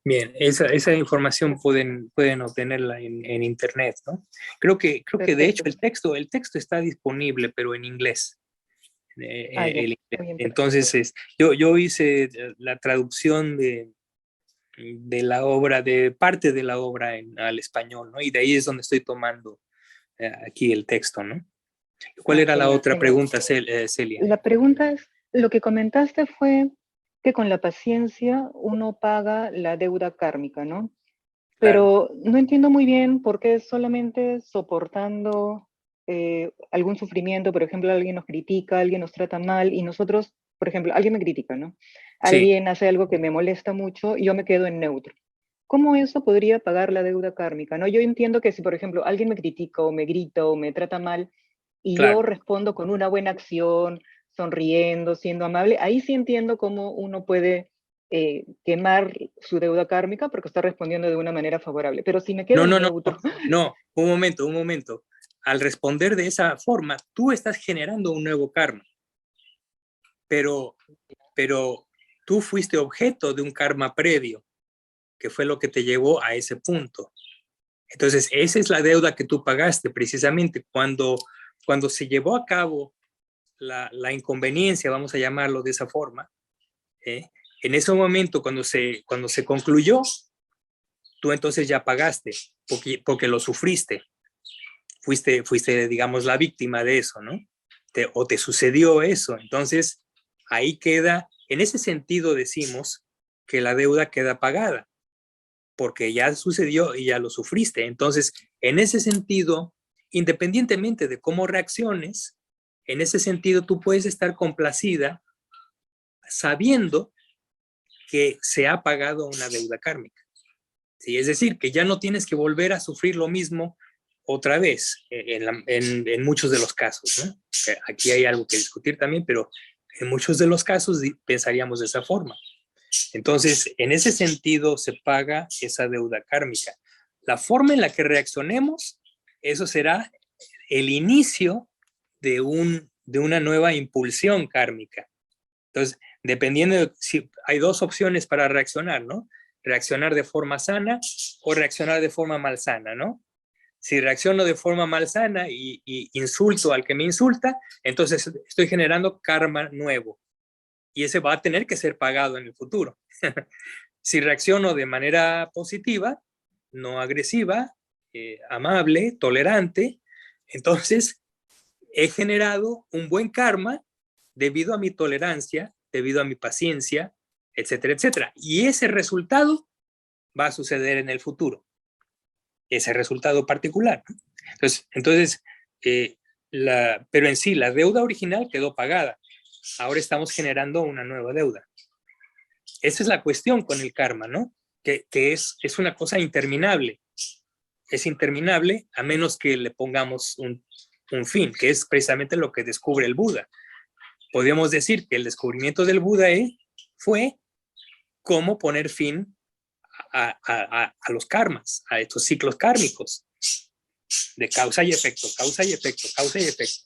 Bien, esa información pueden obtenerla en internet, ¿no? Creo que de hecho el texto está disponible, pero en inglés. Entonces, yo hice la traducción de la obra, de parte de la obra al español, ¿no? Y de ahí es donde estoy tomando aquí el texto, ¿no? ¿Cuál era la otra pregunta, Celia? La pregunta es, lo que comentaste fue que con la paciencia uno paga la deuda kármica, ¿no? Pero no entiendo muy bien por qué solamente soportando algún sufrimiento, por ejemplo, alguien nos critica, alguien nos trata mal y nosotros, por ejemplo, alguien me critica, ¿no? Alguien hace algo que me molesta mucho y yo me quedo en neutro. ¿Cómo eso podría pagar la deuda kármica, no? Yo entiendo que si, por ejemplo, alguien me critica o me grita o me trata mal y yo respondo con una buena acción, sonriendo, siendo amable, ahí sí entiendo cómo uno puede quemar su deuda kármica porque está respondiendo de una manera favorable. Pero si me quedo neutro... No, un momento. Al responder de esa forma, tú estás generando un nuevo karma. Pero tú fuiste objeto de un karma previo, que fue lo que te llevó a ese punto. Entonces, esa es la deuda que tú pagaste precisamente cuando se llevó a cabo la inconveniencia, vamos a llamarlo de esa forma. En ese momento, cuando se concluyó, tú entonces ya pagaste, porque lo sufriste. Fuiste, digamos, la víctima de eso, ¿no? O te sucedió eso. Entonces, ahí queda, en ese sentido decimos que la deuda queda pagada, porque ya sucedió y ya lo sufriste. Entonces, en ese sentido, independientemente de cómo reacciones, en ese sentido tú puedes estar complacida sabiendo que se ha pagado una deuda kármica. ¿Sí? Es decir, que ya no tienes que volver a sufrir lo mismo otra vez en muchos de los casos, ¿no? Aquí hay algo que discutir también, pero en muchos de los casos pensaríamos de esa forma. Entonces, en ese sentido se paga esa deuda kármica. La forma en la que reaccionemos, eso será el inicio de una nueva impulsión kármica. Entonces, dependiendo de si hay dos opciones para reaccionar, ¿no? Reaccionar de forma sana o reaccionar de forma malsana, ¿no? Si reacciono de forma malsana y insulto al que me insulta, entonces estoy generando karma nuevo y ese va a tener que ser pagado en el futuro. Si reacciono de manera positiva, no agresiva, amable, tolerante, entonces he generado un buen karma debido a mi tolerancia, debido a mi paciencia, etcétera, etcétera. Y ese resultado va a suceder en el futuro. Ese resultado particular. Entonces pero en sí, la deuda original quedó pagada. Ahora estamos generando una nueva deuda. Esa es la cuestión con el karma, ¿no? Que es una cosa interminable. Es interminable a menos que le pongamos un fin, que es precisamente lo que descubre el Buda. Podríamos decir que el descubrimiento del Buda fue cómo poner fin a los karmas, a estos ciclos kármicos de causa y efecto, causa y efecto, causa y efecto.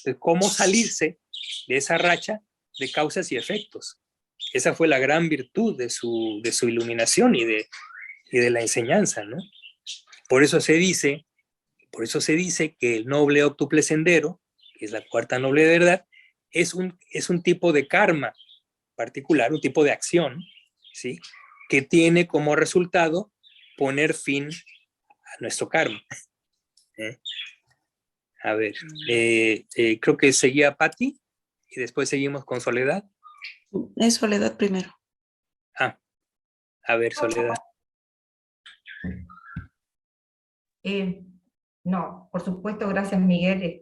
De cómo salirse de esa racha de causas y efectos. Esa fue la gran virtud de su iluminación y de la enseñanza, ¿no? Por eso se dice que el noble octuple sendero, que es la cuarta noble verdad, es un tipo de karma particular, un tipo de acción, ¿sí? Que tiene como resultado poner fin a nuestro karma. A ver, creo que seguía Patti y después seguimos con Soledad. Es Soledad primero. A ver, Soledad. No, por supuesto, gracias Miguel,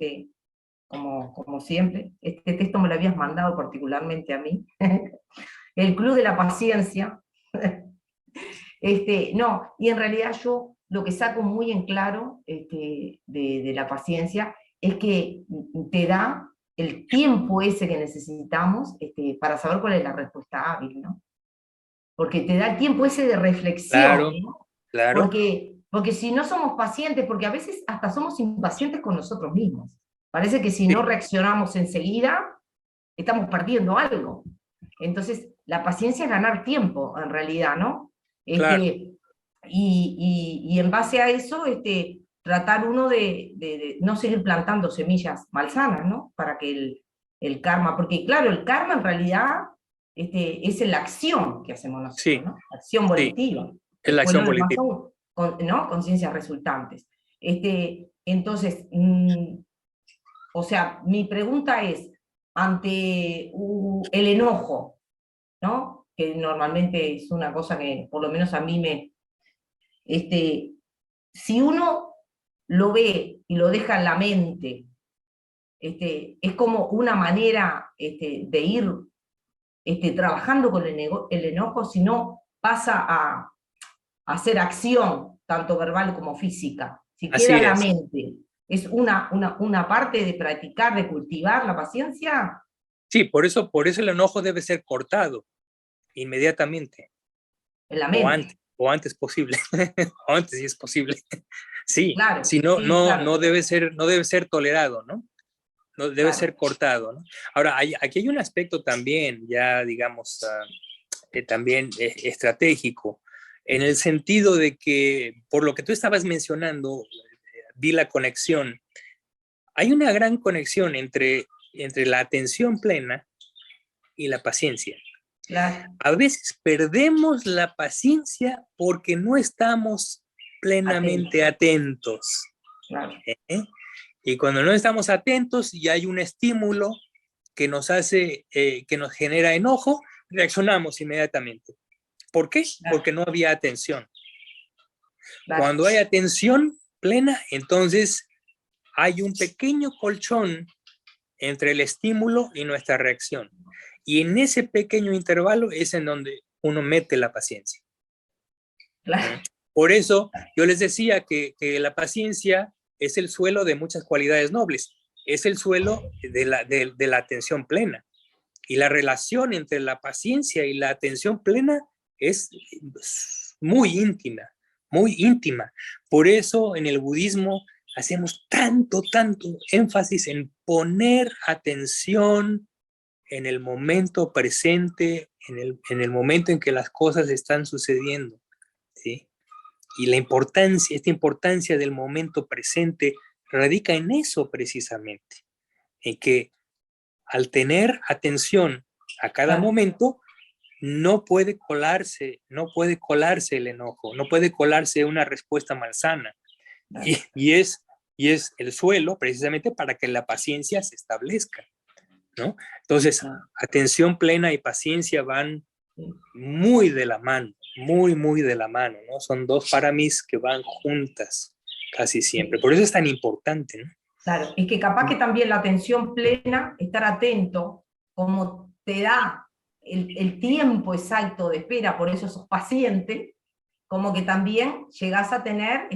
como siempre. Este texto me lo habías mandado particularmente a mí. El Club de la Paciencia. No, y en realidad yo lo que saco muy en claro de la paciencia es que te da el tiempo ese que necesitamos para saber cuál es la respuesta hábil, ¿no? Porque te da el tiempo ese de reflexión, claro, ¿no? Claro. Porque si no somos pacientes, porque a veces hasta somos impacientes con nosotros mismos. Parece que si no reaccionamos enseguida, estamos perdiendo algo. Entonces, la paciencia es ganar tiempo, en realidad, ¿no? Claro. Y en base a eso, tratar uno de no seguir plantando semillas malsanas, ¿no? Para que el karma, porque claro, el karma en realidad es la acción que hacemos nosotros, Sí. ¿no? Acción volitiva. Sí. Es la acción volitiva. ¿No? Conciencias resultantes. Entonces, o sea, mi pregunta es, ante el enojo, ¿no? Que normalmente es una cosa que por lo menos a mí si uno lo ve y lo deja en la mente, es como una manera de ir trabajando con el enojo, si no pasa a hacer acción, tanto verbal como física. Si queda la mente, ¿es una parte de practicar, de cultivar la paciencia? Sí, por eso el enojo debe ser cortado inmediatamente. En la mente. O antes posible. O antes si es posible. Sí, claro, si no, sí, claro. no debe ser tolerado, ¿no? no debe Claro. ser cortado, ¿no? Ahora, aquí hay un aspecto también, ya digamos, también estratégico, en el sentido de que, por lo que tú estabas mencionando, vi la conexión. Hay una gran conexión entre la atención plena y la paciencia. Claro. A veces perdemos la paciencia porque no estamos plenamente atentos. Claro. ¿Eh? Y cuando no estamos atentos y hay un estímulo que nos hace, que nos genera enojo, reaccionamos inmediatamente. ¿Por qué? Claro. Porque no había atención. Claro. Cuando hay atención plena, entonces hay un pequeño colchón entre el estímulo y nuestra reacción. Y en ese pequeño intervalo es en donde uno mete la paciencia. Claro. Por eso yo les decía que la paciencia es el suelo de muchas cualidades nobles, es el suelo de la atención plena. Y la relación entre la paciencia y la atención plena es muy íntima, muy íntima. Por eso en el budismo hacemos tanto énfasis en poner atención en el momento presente, en el momento en que las cosas están sucediendo, ¿sí? Y esta importancia del momento presente radica en eso precisamente, en que al tener atención a cada momento, no puede colarse el enojo, no puede colarse una respuesta malsana. Y es el suelo precisamente para que la paciencia se establezca, ¿no? Entonces, atención plena y paciencia van muy de la mano, muy de la mano, ¿no? Son dos para mí que van juntas casi siempre. Por eso es tan importante, ¿no? Claro, es que capaz que también la atención plena, estar atento, como te da el tiempo exacto de espera, por eso sos paciente, como que también llegás a tener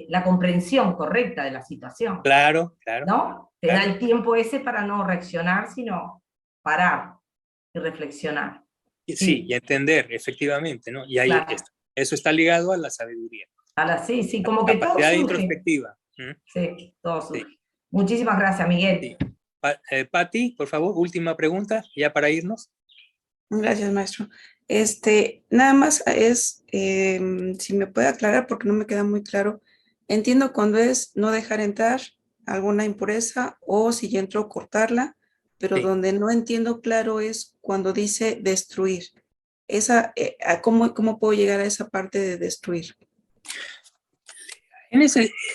la comprensión correcta de la situación. Claro. ¿No? Te da el tiempo ese para no reaccionar, sino parar y reflexionar. Sí, y entender, efectivamente, ¿no? Y ahí está. Eso está ligado a la sabiduría. Sí, como que todo Capacidad surge. introspectiva. Sí, todo surge. Sí. Muchísimas gracias, Miguel. Sí. Pati, por favor, última pregunta, ya para irnos. Gracias, maestro. Nada más es, si me puede aclarar, porque no me queda muy claro. Entiendo cuando es no dejar entrar alguna impureza o si ya entró, cortarla, pero sí. Donde no entiendo claro es cuando dice destruir. ¿Cómo puedo llegar a esa parte de destruir?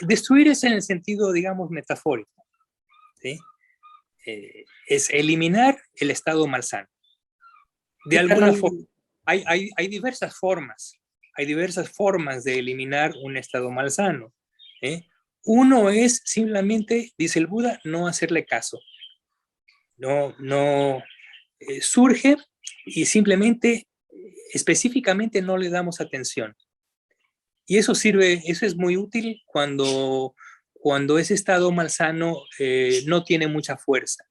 Destruir es en el sentido, digamos, metafórico, ¿sí? Es eliminar el estado malsano. De alguna forma, hay diversas formas. Hay diversas formas de eliminar un estado malsano. Uno es simplemente, dice el Buda, no hacerle caso. Surge y simplemente, específicamente no le damos atención. Y eso es muy útil cuando ese estado malsano no tiene mucha fuerza,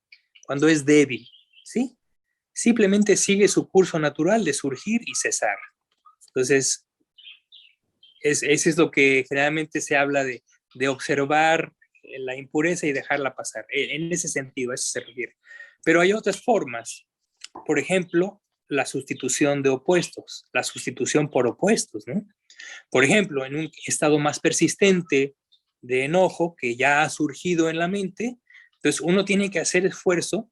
cuando es débil, ¿sí? Simplemente sigue su curso natural de surgir y cesar. Entonces, eso es lo que generalmente se habla de observar la impureza y dejarla pasar. En ese sentido, a eso se refiere. Pero hay otras formas. Por ejemplo, la sustitución de opuestos, la sustitución por opuestos, ¿no? Por ejemplo, en un estado más persistente de enojo que ya ha surgido en la mente, entonces uno tiene que hacer esfuerzo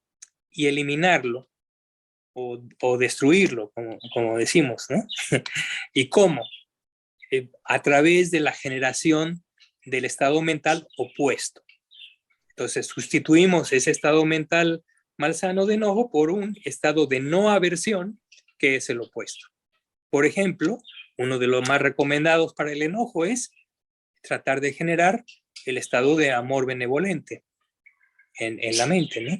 y eliminarlo o destruirlo, como decimos, ¿no? ¿Y cómo? A través de la generación del estado mental opuesto. Entonces sustituimos ese estado mental malsano de enojo por un estado de no aversión, que es el opuesto. Por ejemplo, uno de los más recomendados para el enojo es tratar de generar el estado de amor benevolente en la mente, ¿no?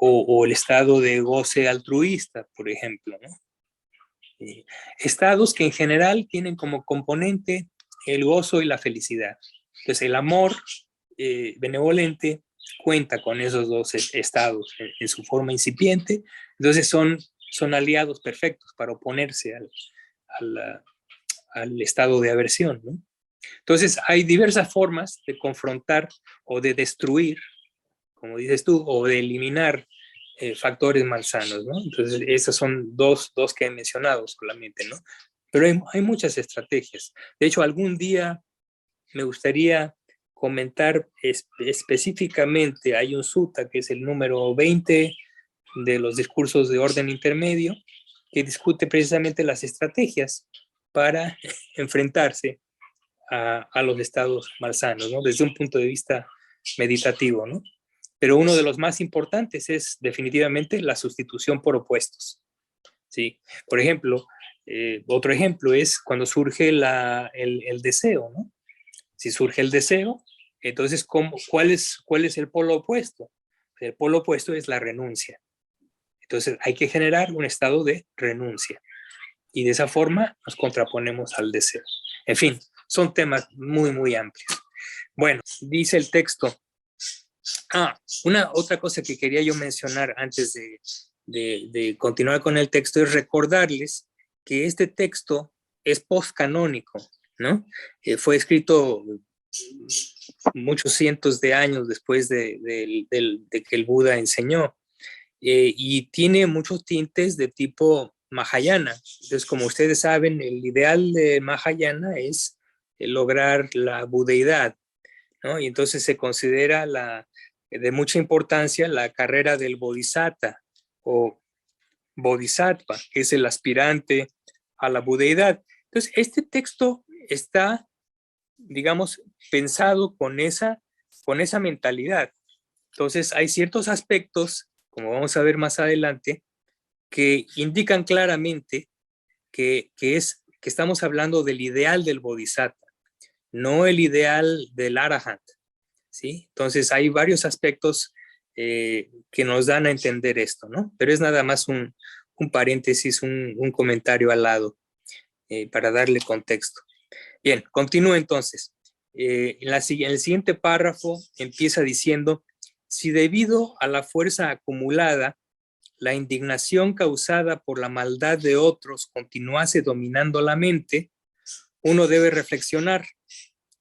O el estado de goce altruista, por ejemplo, ¿no? Estados que en general tienen como componente el gozo y la felicidad. Entonces, el amor benevolente cuenta con esos dos estados en su forma incipiente, entonces son aliados perfectos para oponerse al estado de aversión, ¿no? Entonces, hay diversas formas de confrontar o de destruir, como dices tú, o de eliminar factores malsanos, ¿no? Entonces, esas son dos que he mencionado solamente, ¿no? Pero hay muchas estrategias. De hecho, algún día me gustaría comentar específicamente, hay un sutta que es el número 20 de los discursos de orden intermedio, que discute precisamente las estrategias para enfrentarse a los estados malsanos, ¿no? Desde un punto de vista meditativo, ¿no? Pero uno de los más importantes es definitivamente la sustitución por opuestos, ¿sí? Por ejemplo, otro ejemplo es cuando surge el deseo, ¿no? Si surge el deseo, entonces, ¿cuál es el polo opuesto? El polo opuesto es la renuncia. Entonces, hay que generar un estado de renuncia. Y de esa forma nos contraponemos al deseo. En fin, son temas muy, muy amplios. Bueno, dice el texto. Una otra cosa que quería yo mencionar antes de continuar con el texto es recordarles que este texto es postcanónico, ¿no? Fue escrito muchos cientos de años después de que el Buda enseñó, y tiene muchos tintes de tipo Mahayana. Entonces, como ustedes saben, el ideal de Mahayana es lograr la budeidad, ¿no? Y entonces se considera de mucha importancia la carrera del bodhisattva o bodhisattva, que es el aspirante a la budeidad. Entonces, este texto está, digamos, pensado con esa mentalidad. Entonces, hay ciertos aspectos, como vamos a ver más adelante, que indican claramente que estamos hablando del ideal del bodhisattva, no el ideal del arahant, ¿sí? Entonces, hay varios aspectos que nos dan a entender esto, ¿no? Pero es nada más un paréntesis, un comentario al lado para darle contexto. Bien, continúo entonces. En el siguiente párrafo empieza diciendo: si debido a la fuerza acumulada, la indignación causada por la maldad de otros continuase dominando la mente, uno debe reflexionar.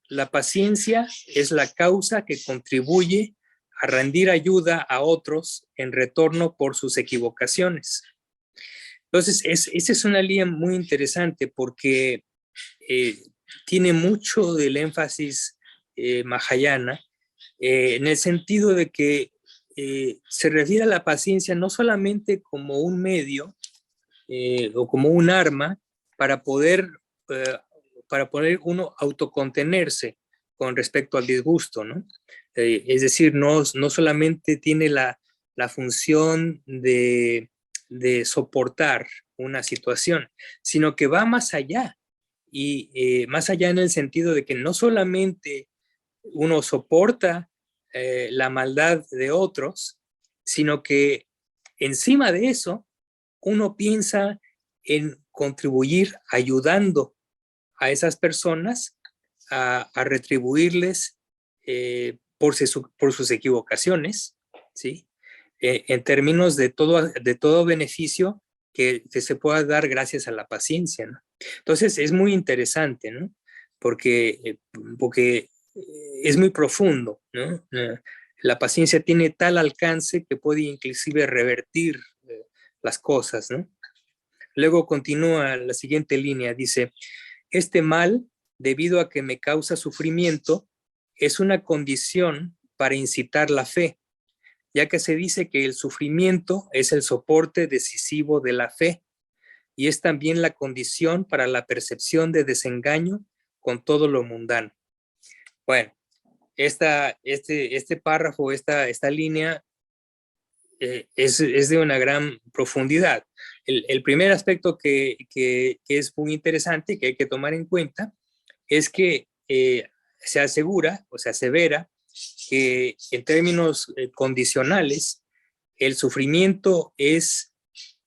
La paciencia es la causa que contribuye a rendir ayuda a otros en retorno por sus equivocaciones. Entonces, esa es una línea muy interesante porque tiene mucho del énfasis Mahayana, en el sentido de que se refiere a la paciencia no solamente como un medio o como un arma para poder uno autocontenerse con respecto al disgusto, ¿no? Es decir, no solamente tiene la función de soportar una situación, sino que va más allá, y más allá en el sentido de que no solamente uno soporta la maldad de otros, sino que encima de eso uno piensa en contribuir ayudando a esas personas a retribuirles por sus equivocaciones, ¿sí? En términos de todo beneficio que se pueda dar gracias a la paciencia, ¿no? Entonces es muy interesante, ¿no? Porque es muy profundo, ¿no? La paciencia tiene tal alcance que puede inclusive revertir las cosas, ¿no? Luego continúa la siguiente línea, dice: este mal, debido a que me causa sufrimiento, es una condición para incitar la fe, ya que se dice que el sufrimiento es el soporte decisivo de la fe y es también la condición para la percepción de desengaño con todo lo mundano. Bueno, este párrafo, esta línea es de una gran profundidad. El primer aspecto que es muy interesante y que hay que tomar en cuenta es que se asegura o se asevera que en términos condicionales, el sufrimiento es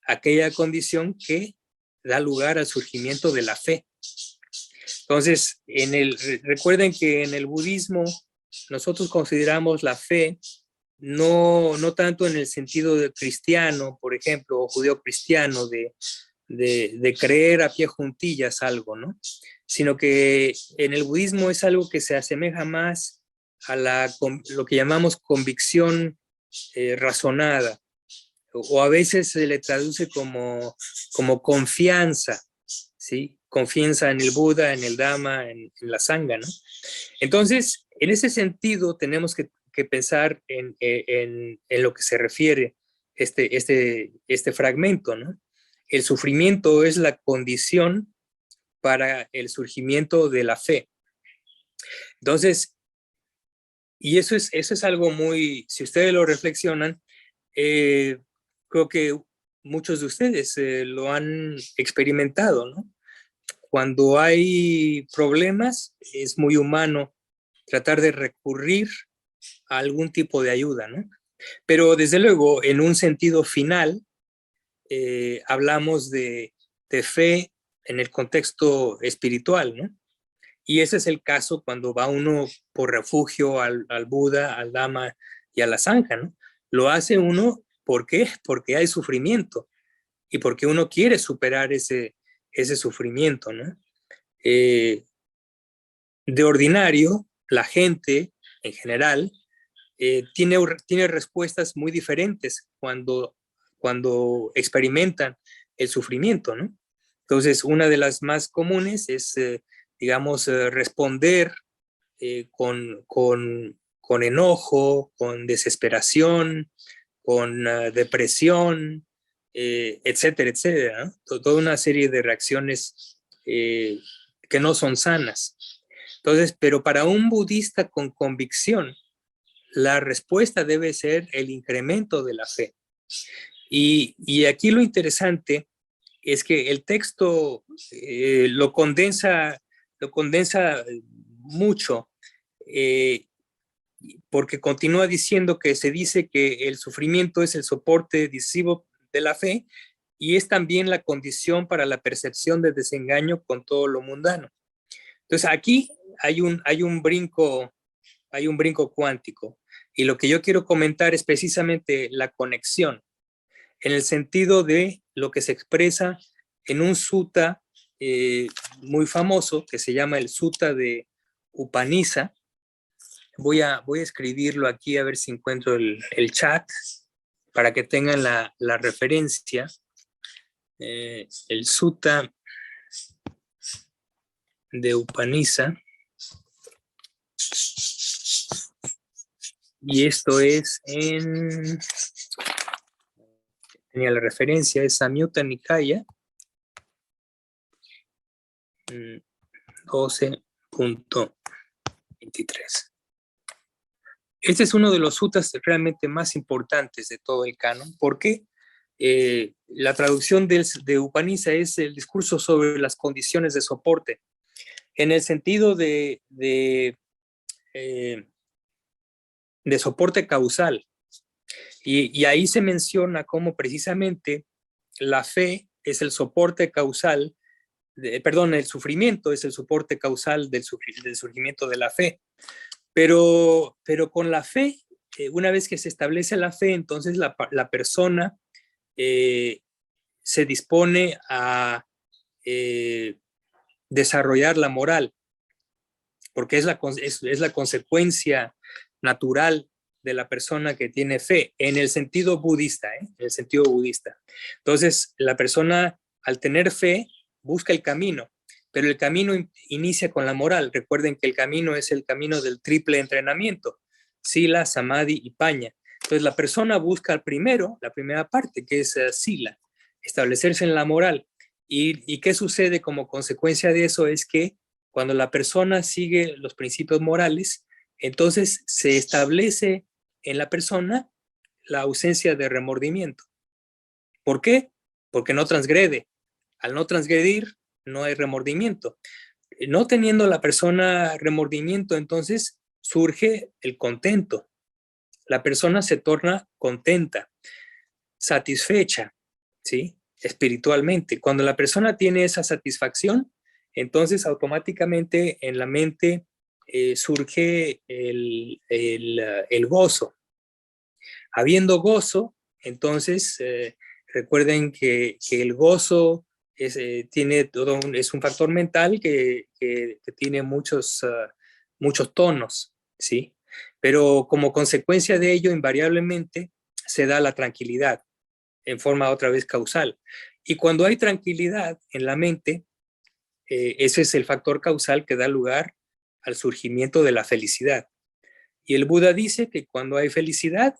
aquella condición que da lugar al surgimiento de la fe. Entonces, recuerden que en el budismo nosotros consideramos la fe no tanto en el sentido de cristiano, por ejemplo, o judeo-cristiano, de de creer a pie juntillas algo, ¿no? Sino que en el budismo es algo que se asemeja más a lo que llamamos convicción razonada, o a veces se le traduce como confianza, ¿sí? Confianza en el Buda, en el Dhamma, en la Sangha, ¿no? Entonces, en ese sentido, tenemos que pensar en lo que se refiere este fragmento, ¿no? El sufrimiento es la condición para el surgimiento de la fe. Entonces, y eso es algo muy, si ustedes lo reflexionan, creo que muchos de ustedes lo han experimentado, ¿no? Cuando hay problemas, es muy humano tratar de recurrir a algún tipo de ayuda, ¿no? Pero desde luego, en un sentido final, hablamos de fe en el contexto espiritual, ¿no? Y ese es el caso cuando va uno por refugio al Buda, al Dhamma y a la Sangha, ¿no? Lo hace uno, ¿por qué? Porque hay sufrimiento y porque uno quiere superar ese sufrimiento, ¿no? De ordinario, la gente en general tiene respuestas muy diferentes cuando experimentan el sufrimiento, ¿no? Entonces, una de las más comunes es, digamos, responder con enojo, con desesperación, con depresión, etcétera, etcétera, ¿no? Toda una serie de reacciones que no son sanas. Entonces, pero para un budista con convicción, la respuesta debe ser el incremento de la fe. Y aquí lo interesante es que el texto lo condensa mucho, porque continúa diciendo que se dice que el sufrimiento es el soporte decisivo de la fe y es también la condición para la percepción de desengaño con todo lo mundano. Entonces aquí hay un brinco cuántico, y lo que yo quiero comentar es precisamente la conexión, en el sentido de lo que se expresa en un sutta muy famoso que se llama el Sutta de Upanisa. Voy a escribirlo aquí a ver si encuentro el chat para que tengan la referencia. El Sutta de Upanisa. Y esto es tenía la referencia, es Samyutta Nikaya 12.23. Este es uno de los suttas realmente más importantes de todo el canon, porque la traducción de Upanisa es el discurso sobre las condiciones de soporte, en el sentido de soporte causal. Y ahí se menciona cómo precisamente la fe es el soporte causal, el sufrimiento es el soporte causal del surgimiento de la fe. Pero con la fe, una vez que se establece la fe, entonces la persona se dispone a desarrollar la moral, porque es la consecuencia natural de la persona que tiene fe, en el sentido budista, en el sentido budista. Entonces, la persona, al tener fe, busca el camino, pero el camino inicia con la moral. Recuerden que el camino es el camino del triple entrenamiento, sila, samadhi y paña. Entonces, la persona busca primero, la primera parte, que es sila, establecerse en la moral. ¿Y qué sucede como consecuencia de eso? Es que cuando la persona sigue los principios morales, entonces se establece en la persona la ausencia de remordimiento. ¿Por qué? Porque no transgrede. Al no transgredir, no hay remordimiento. No teniendo la persona remordimiento, entonces surge el contento. La persona se torna contenta, satisfecha, ¿sí? Espiritualmente. Cuando la persona tiene esa satisfacción, entonces automáticamente en la mente surge el gozo. Habiendo gozo, entonces recuerden que el gozo tiene todo es un factor mental que tiene muchos tonos, ¿sí? Pero como consecuencia de ello, invariablemente se da la tranquilidad en forma otra vez causal. Y cuando hay tranquilidad en la mente, ese es el factor causal que da lugar al surgimiento de la felicidad. Y el Buda dice que cuando hay felicidad,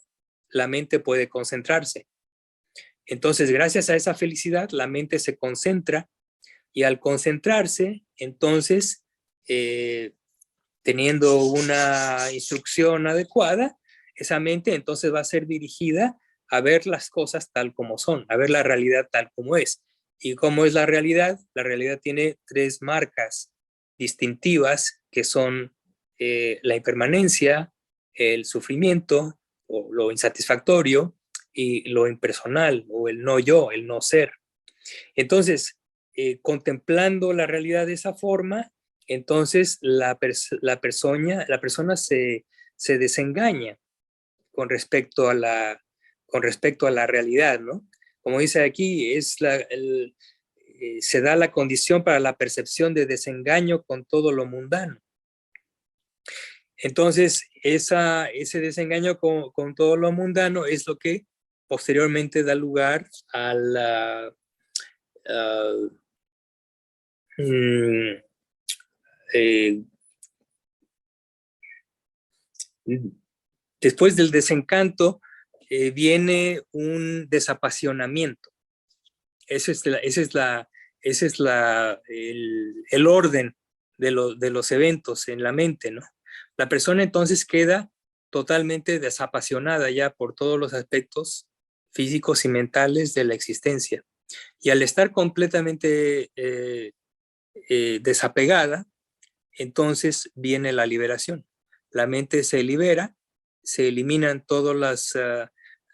la mente puede concentrarse. Entonces, gracias a esa felicidad, la mente se concentra y al concentrarse, entonces, teniendo una instrucción adecuada, esa mente entonces va a ser dirigida a ver las cosas tal como son, a ver la realidad tal como es. ¿Y cómo es la realidad? La realidad tiene 3 marcas distintivas que son la impermanencia, el sufrimiento o lo insatisfactorio y lo impersonal o el no yo, el no ser. Entonces, contemplando la realidad de esa forma, entonces la persona se desengaña con respecto a la realidad, ¿no? Como dice aquí, se da la condición para la percepción de desengaño con todo lo mundano. Entonces, ese desengaño con todo lo mundano es lo que posteriormente da lugar a la eh, después del desencanto viene un desapasionamiento. Ese es el orden de los eventos en la mente, ¿no? La persona entonces queda totalmente desapasionada ya por todos los aspectos físicos y mentales de la existencia. Y al estar completamente desapegada, entonces viene la liberación. La mente se libera, se eliminan todas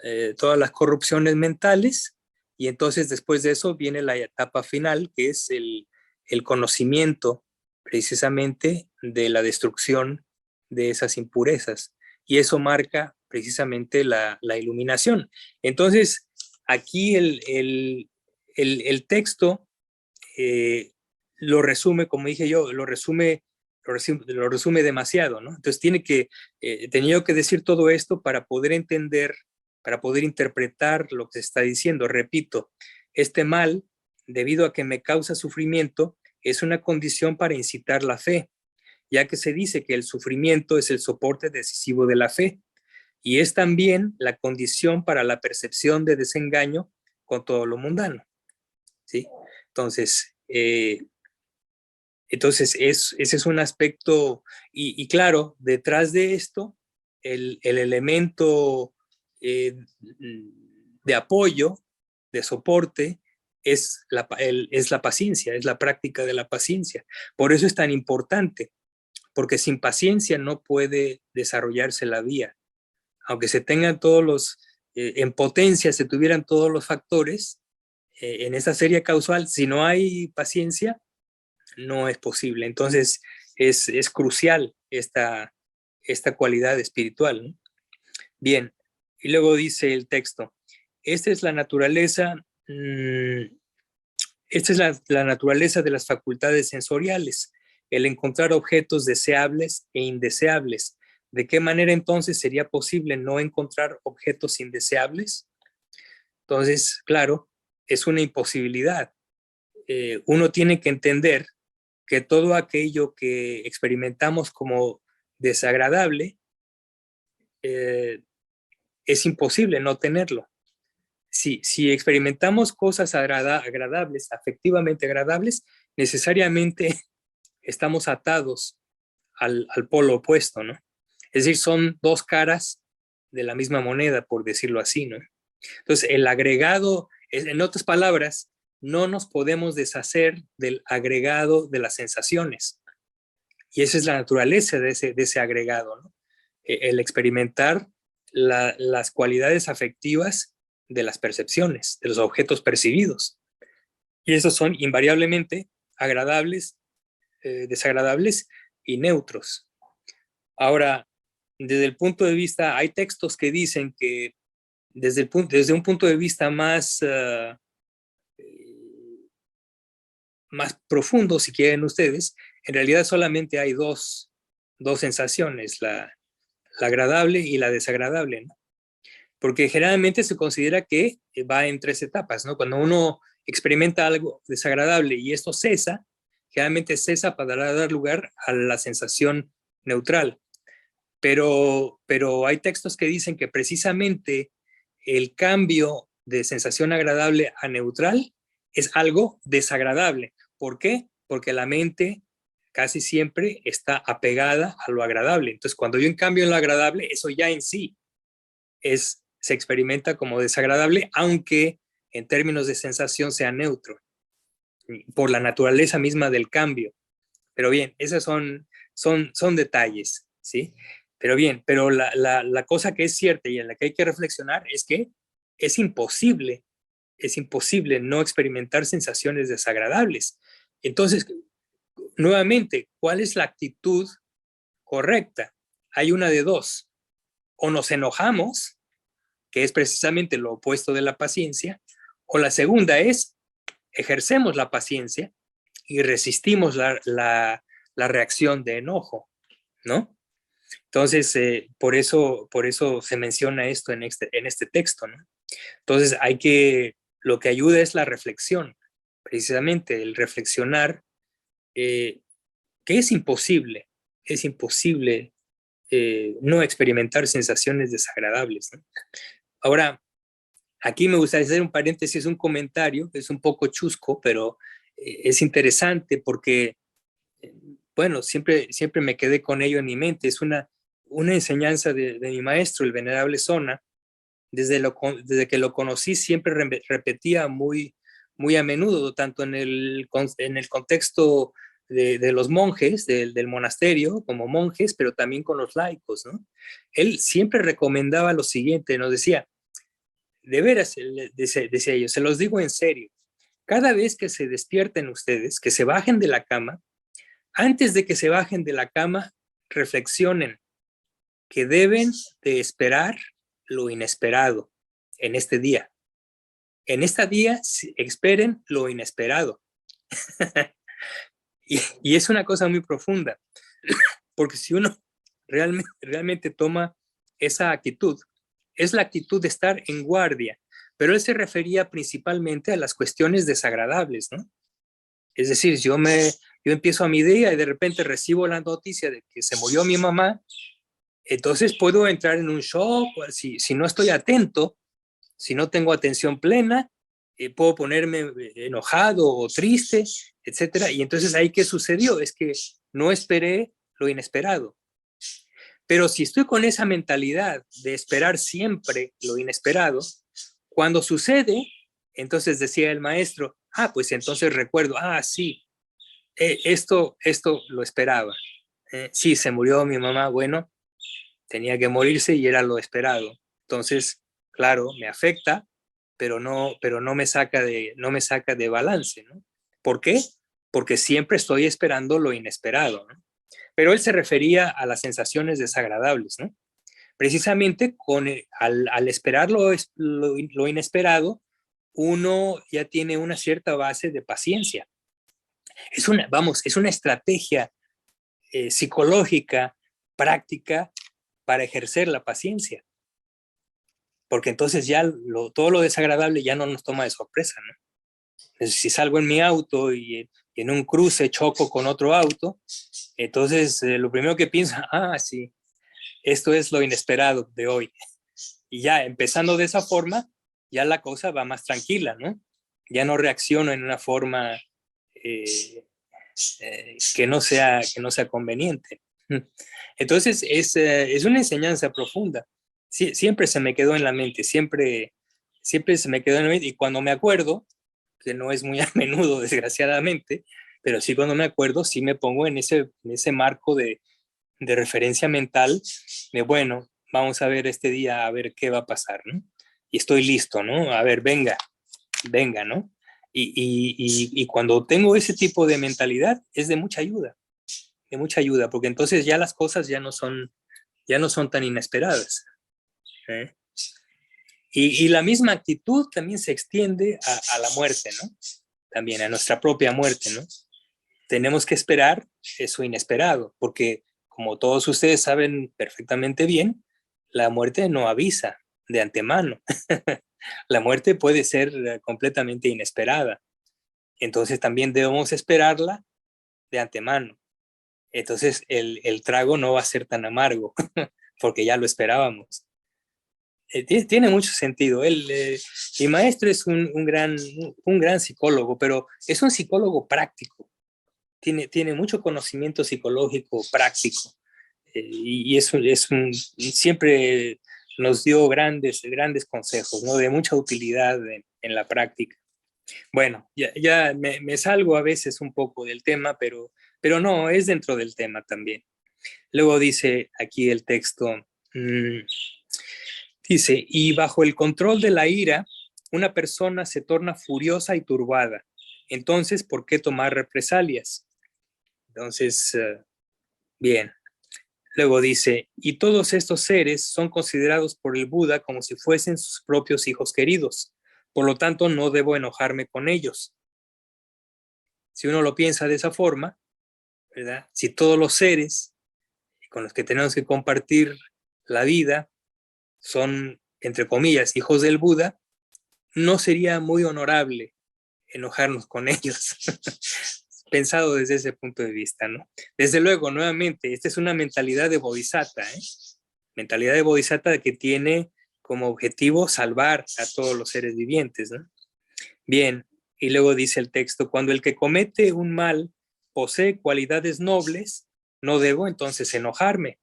las corrupciones mentales y entonces después de eso viene la etapa final, que es el conocimiento precisamente de la destrucción de esas impurezas. Y eso marca precisamente la iluminación. Entonces, aquí el texto lo resume, como dije yo, lo resume demasiado, ¿no? Entonces tenía que decir todo esto para poder entender, para poder interpretar lo que se está diciendo. Repito, este mal, debido a que me causa sufrimiento, es una condición para incitar la fe, ya que se dice que el sufrimiento es el soporte decisivo de la fe y es también la condición para la percepción de desengaño con todo lo mundano, ¿sí? Entonces, ese es un aspecto, y claro, detrás de esto, el elemento de apoyo, de soporte, es la paciencia, es la práctica de la paciencia. Por eso es tan importante, porque sin paciencia no puede desarrollarse la vía. Aunque se tengan en potencia se tuvieran todos los factores, en esa serie causal, si no hay paciencia, no es posible. Entonces, es crucial esta cualidad espiritual, ¿no? Bien, y luego dice el texto, esta es la naturaleza, esta es la naturaleza de las facultades sensoriales, el encontrar objetos deseables e indeseables. ¿De qué manera entonces sería posible no encontrar objetos indeseables? Entonces, claro, es una imposibilidad. Uno tiene que entender que todo aquello que experimentamos como desagradable es imposible no tenerlo. Si experimentamos cosas agradables, afectivamente agradables, necesariamente estamos atados al polo opuesto, ¿no? Es decir, son 2 caras de la misma moneda, por decirlo así, ¿no? Entonces, el agregado, en otras palabras, no nos podemos deshacer del agregado de las sensaciones. Y esa es la naturaleza de ese agregado, ¿no? El experimentar las cualidades afectivas de las percepciones, de los objetos percibidos. Y esos son invariablemente agradables, desagradables y neutros. Ahora, desde el punto de vista, hay textos que dicen que desde un punto de vista más más profundo, si quieren ustedes, en realidad solamente hay dos sensaciones, la agradable y la desagradable, ¿no? Porque generalmente se considera que va en 3 etapas, ¿no? Cuando uno experimenta algo desagradable y esto cesa, generalmente cesa para dar lugar a la sensación neutral. Pero hay textos que dicen que precisamente el cambio de sensación agradable a neutral es algo desagradable. ¿Por qué? Porque la mente casi siempre está apegada a lo agradable. Entonces, cuando yo en cambio en lo agradable, eso ya en sí se experimenta como desagradable, aunque en términos de sensación sea neutro, por la naturaleza misma del cambio. Pero bien, esos son detalles, ¿sí? Pero bien, pero la cosa que es cierta y en la que hay que reflexionar es que es imposible no experimentar sensaciones desagradables. Entonces, nuevamente, ¿cuál es la actitud correcta? Hay una de dos. O nos enojamos, que es precisamente lo opuesto de la paciencia, o la segunda es ejercemos la paciencia y resistimos la reacción de enojo, ¿no? Entonces, por eso se menciona esto en este texto, ¿no? Entonces, lo que ayuda es la reflexión, precisamente el reflexionar, que es imposible no experimentar sensaciones desagradables, ¿no? Ahora, aquí me gustaría hacer un paréntesis, un comentario, es un poco chusco, pero es interesante porque, bueno, siempre me quedé con ello en mi mente. Es una enseñanza de mi maestro, el venerable Sona. Desde que lo conocí siempre repetía muy a menudo, tanto en el contexto de los monjes, del monasterio, como monjes, pero también con los laicos, ¿no? Él siempre recomendaba lo siguiente, nos decía, de veras, decía yo, se los digo en serio, cada vez que se despierten ustedes, que se bajen de la cama, antes de que se bajen de la cama, reflexionen que deben de esperar lo inesperado en este día. En este día esperen lo inesperado. y es una cosa muy profunda, porque si uno realmente toma esa actitud, es la actitud de estar en guardia, pero él se refería principalmente a las cuestiones desagradables, ¿no? Es decir, yo empiezo a mi día y de repente recibo la noticia de que se murió mi mamá, entonces puedo entrar en un shock, si no estoy atento, si no tengo atención plena, puedo ponerme enojado o triste, etcétera. Y entonces ahí, ¿qué sucedió? Es que no esperé lo inesperado. Pero si estoy con esa mentalidad de esperar siempre lo inesperado, cuando sucede, entonces decía el maestro, pues entonces recuerdo, sí, esto lo esperaba. Sí, se murió mi mamá, bueno, tenía que morirse y era lo esperado. Entonces, claro, me afecta, pero no me saca de balance, ¿no? ¿Por qué? Porque siempre estoy esperando lo inesperado, ¿no? Pero él se refería a las sensaciones desagradables, ¿no? Precisamente al esperar lo inesperado, uno ya tiene una cierta base de paciencia. Es una estrategia psicológica, práctica, para ejercer la paciencia. Porque entonces ya todo lo desagradable ya no nos toma de sorpresa, ¿no? Entonces, si salgo en mi auto y en un cruce choco con otro auto, entonces lo primero que pienso, sí, esto es lo inesperado de hoy. Y ya empezando de esa forma, ya la cosa va más tranquila, ¿no? Ya no reacciono en una forma que no sea conveniente. Entonces es una enseñanza profunda. Siempre se me quedó en la mente, siempre se me quedó en la mente, y cuando me acuerdo, que no es muy a menudo desgraciadamente, pero sí cuando me acuerdo, sí me pongo en ese marco de referencia mental de, bueno, vamos a ver este día, a ver qué va a pasar, ¿no? Y estoy listo, ¿no? A ver, venga, ¿no? Y cuando tengo ese tipo de mentalidad, es de mucha ayuda, porque entonces ya las cosas ya no son tan inesperadas, ¿eh? Y la misma actitud también se extiende a la muerte, ¿no? también a nuestra propia muerte, ¿no? Tenemos que esperar eso inesperado, porque como todos ustedes saben perfectamente bien, la muerte no avisa de antemano. La muerte puede ser completamente inesperada. Entonces también debemos esperarla de antemano. Entonces el trago no va a ser tan amargo, porque ya lo esperábamos. Tiene mucho sentido. Mi maestro es un gran psicólogo, pero es un psicólogo práctico. Tiene mucho conocimiento psicológico práctico. Y siempre nos dio grandes consejos, ¿no? De mucha utilidad en la práctica. Bueno, ya me salgo a veces un poco del tema, pero no, es dentro del tema también. Luego dice aquí el texto, dice, y bajo el control de la ira, una persona se torna furiosa y turbada. Entonces, ¿por qué tomar represalias? Entonces, bien. Luego dice, y todos estos seres son considerados por el Buda como si fuesen sus propios hijos queridos. Por lo tanto, no debo enojarme con ellos. Si uno lo piensa de esa forma, ¿verdad? Si todos los seres con los que tenemos que compartir la vida son, entre comillas, hijos del Buda, no sería muy honorable enojarnos con ellos. Pensado desde ese punto de vista, ¿no? Desde luego, nuevamente, esta es una mentalidad de bodhisattva, ¿eh? Mentalidad de bodhisattva que tiene como objetivo salvar a todos los seres vivientes, ¿no? Bien, y luego dice el texto, cuando el que comete un mal posee cualidades nobles, no debo entonces enojarme.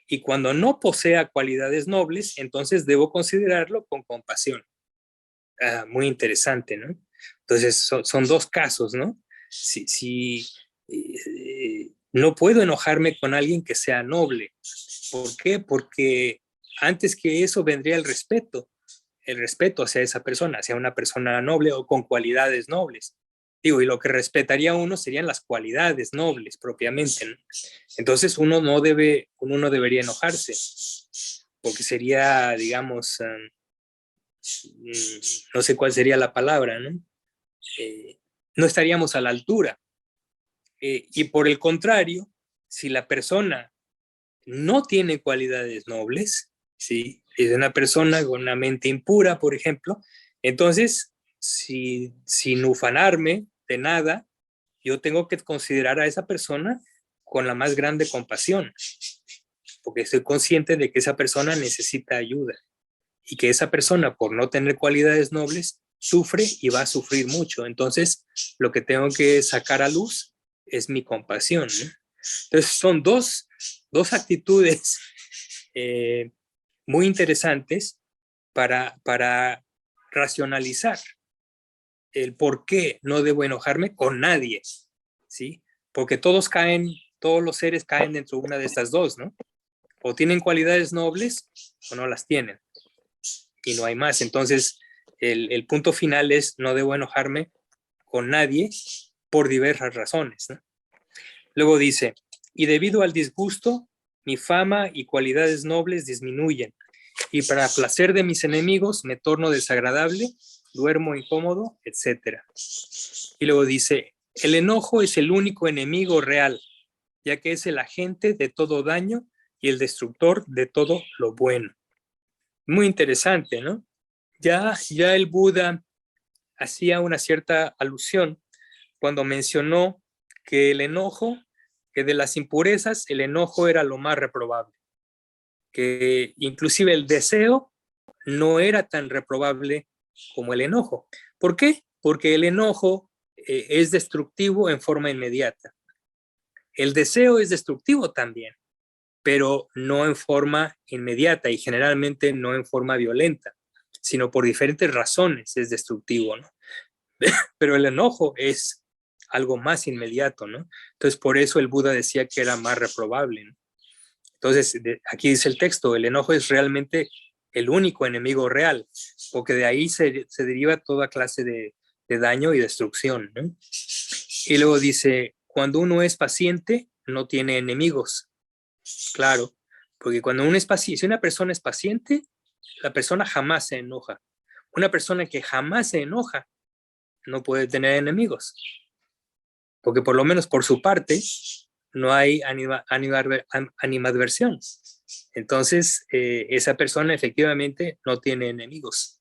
Y cuando no posea cualidades nobles, entonces debo considerarlo con compasión. Muy interesante, ¿no? Entonces son dos casos, ¿no? Si no puedo enojarme con alguien que sea noble. ¿Por qué? Porque antes que eso vendría el respeto hacia esa persona, hacia una persona noble o con cualidades nobles. Digo, y lo que respetaría uno serían las cualidades nobles propiamente, ¿no? Entonces uno no debería enojarse, porque sería, digamos, no sé cuál sería la palabra, ¿no? No estaríamos a la altura. Y por el contrario, si la persona no tiene cualidades nobles, ¿sí? Es una persona con una mente impura, por ejemplo, entonces, sin ufanarme de nada, yo tengo que considerar a esa persona con la más grande compasión, porque estoy consciente de que esa persona necesita ayuda y que esa persona, por no tener cualidades nobles, sufre y va a sufrir mucho. Entonces, lo que tengo que sacar a luz es mi compasión, ¿no? Entonces, son dos actitudes muy interesantes para racionalizar el por qué no debo enojarme con nadie, ¿sí? Porque todos los seres caen dentro de una de estas dos, ¿no? O tienen cualidades nobles o no las tienen. Y no hay más. Entonces, el punto final es no debo enojarme con nadie por diversas razones, ¿no? Luego dice, y debido al disgusto, mi fama y cualidades nobles disminuyen, y para placer de mis enemigos me torno desagradable, duermo incómodo, etc. Y luego dice, el enojo es el único enemigo real, ya que es el agente de todo daño y el destructor de todo lo bueno. Muy interesante, ¿no? Ya el Buda hacía una cierta alusión cuando mencionó que el enojo, que de las impurezas, el enojo era lo más reprobable, que inclusive el deseo no era tan reprobable como el enojo. ¿Por qué? Porque el enojo es destructivo en forma inmediata. El deseo es destructivo también, pero no en forma inmediata y generalmente no en forma violenta, sino por diferentes razones es destructivo, ¿no? Pero el enojo es algo más inmediato, ¿no? Entonces, por eso el Buda decía que era más reprobable, ¿no? Entonces, aquí dice el texto, el enojo es realmente el único enemigo real, porque de ahí se deriva toda clase de daño y destrucción, ¿no? Y luego dice, cuando uno es paciente, no tiene enemigos. Claro, porque cuando uno es paciente, si una persona es paciente, la persona jamás se enoja. Una persona que jamás se enoja no puede tener enemigos, porque por lo menos por su parte no hay animadversión. Entonces, esa persona efectivamente no tiene enemigos.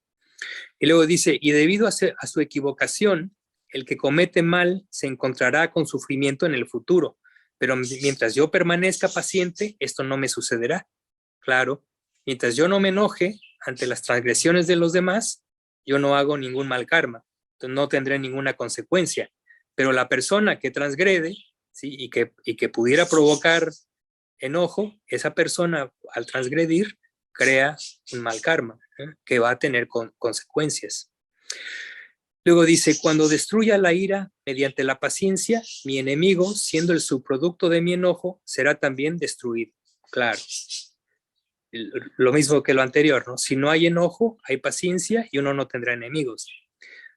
Y luego dice, y debido a su equivocación, el que comete mal se encontrará con sufrimiento en el futuro, pero mientras yo permanezca paciente, esto no me sucederá. Claro, mientras yo no me enoje ante las transgresiones de los demás, yo no hago ningún mal karma, entonces no tendré ninguna consecuencia. Pero la persona que transgrede, ¿sí? y que pudiera provocar enojo, esa persona al transgredir crea un mal karma, que va a tener consecuencias. Luego dice, cuando destruya la ira mediante la paciencia, mi enemigo, siendo el subproducto de mi enojo, será también destruido. Claro, lo mismo que lo anterior, ¿no? Si no hay enojo, hay paciencia y uno no tendrá enemigos.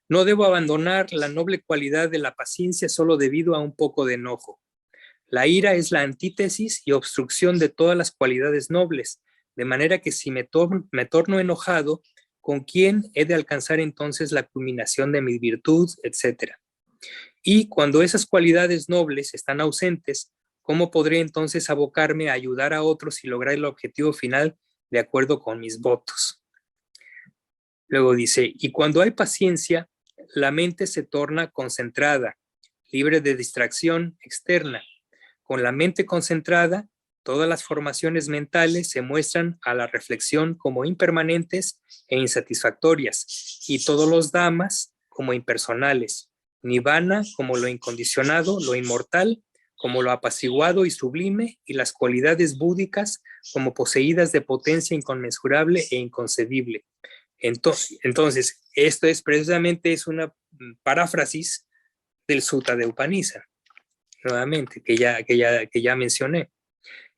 No debo abandonar la noble cualidad de la paciencia solo debido a un poco de enojo. La ira es la antítesis y obstrucción de todas las cualidades nobles, de manera que si me torno enojado, ¿con quién he de alcanzar entonces la culminación de mi virtud, etcétera? Y cuando esas cualidades nobles están ausentes, ¿cómo podré entonces abocarme a ayudar a otros y lograr el objetivo final de acuerdo con mis votos? Luego dice, y cuando hay paciencia, la mente se torna concentrada, libre de distracción externa. Con la mente concentrada, todas las formaciones mentales se muestran a la reflexión como impermanentes e insatisfactorias, y todos los dhammas como impersonales, nirvana como lo incondicionado, lo inmortal, como lo apaciguado y sublime, y las cualidades búdicas como poseídas de potencia inconmensurable e inconcebible. Entonces, esto es precisamente una paráfrasis del Sutta de Upanishad, nuevamente, que ya mencioné.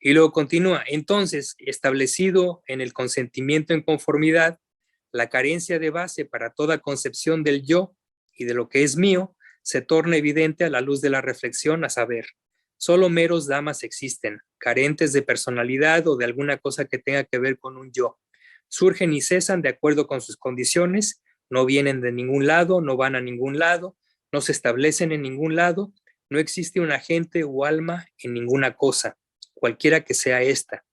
Y luego continúa, entonces, establecido en el consentimiento en conformidad, la carencia de base para toda concepción del yo y de lo que es mío se torna evidente a la luz de la reflexión, a saber, solo meros dhammas existen, carentes de personalidad o de alguna cosa que tenga que ver con un yo. Surgen y cesan de acuerdo con sus condiciones, no vienen de ningún lado, no van a ningún lado, no se establecen en ningún lado, no existe un agente o alma en ninguna cosa, cualquiera que sea esta.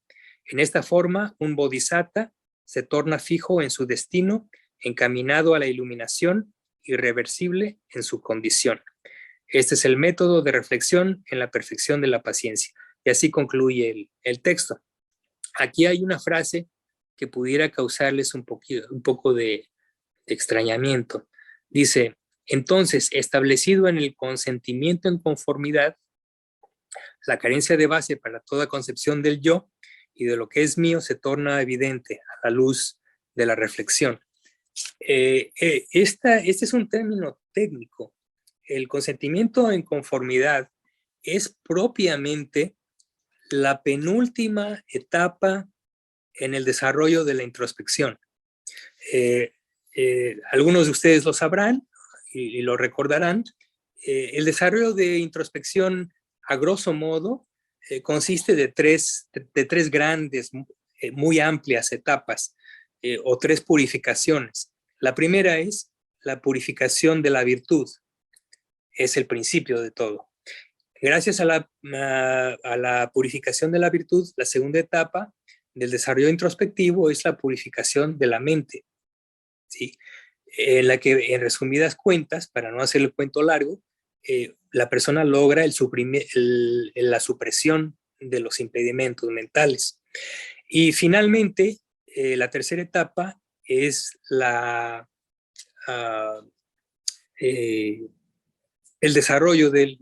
En esta forma, un bodhisattva se torna fijo en su destino, encaminado a la iluminación, irreversible en su condición. Este es el método de reflexión en la perfección de la paciencia. Y así concluye el texto. Aquí hay una frase que pudiera causarles un poco de extrañamiento. Dice, entonces, establecido en el consentimiento en conformidad, la carencia de base para toda concepción del yo y de lo que es mío se torna evidente a la luz de la reflexión. Este es un término técnico. El consentimiento en conformidad es propiamente la penúltima etapa en el desarrollo de la introspección. Algunos de ustedes lo sabrán y lo recordarán. El desarrollo de introspección, a grosso modo, consiste de tres grandes, muy amplias etapas o tres purificaciones. La primera es la purificación de la virtud. Es el principio de todo. Gracias a la purificación de la virtud, la segunda etapa del desarrollo introspectivo es la purificación de la mente, ¿sí? En la que, en resumidas cuentas, para no hacer el cuento largo, la persona logra la supresión de los impedimentos mentales. Y finalmente, la tercera etapa es el desarrollo de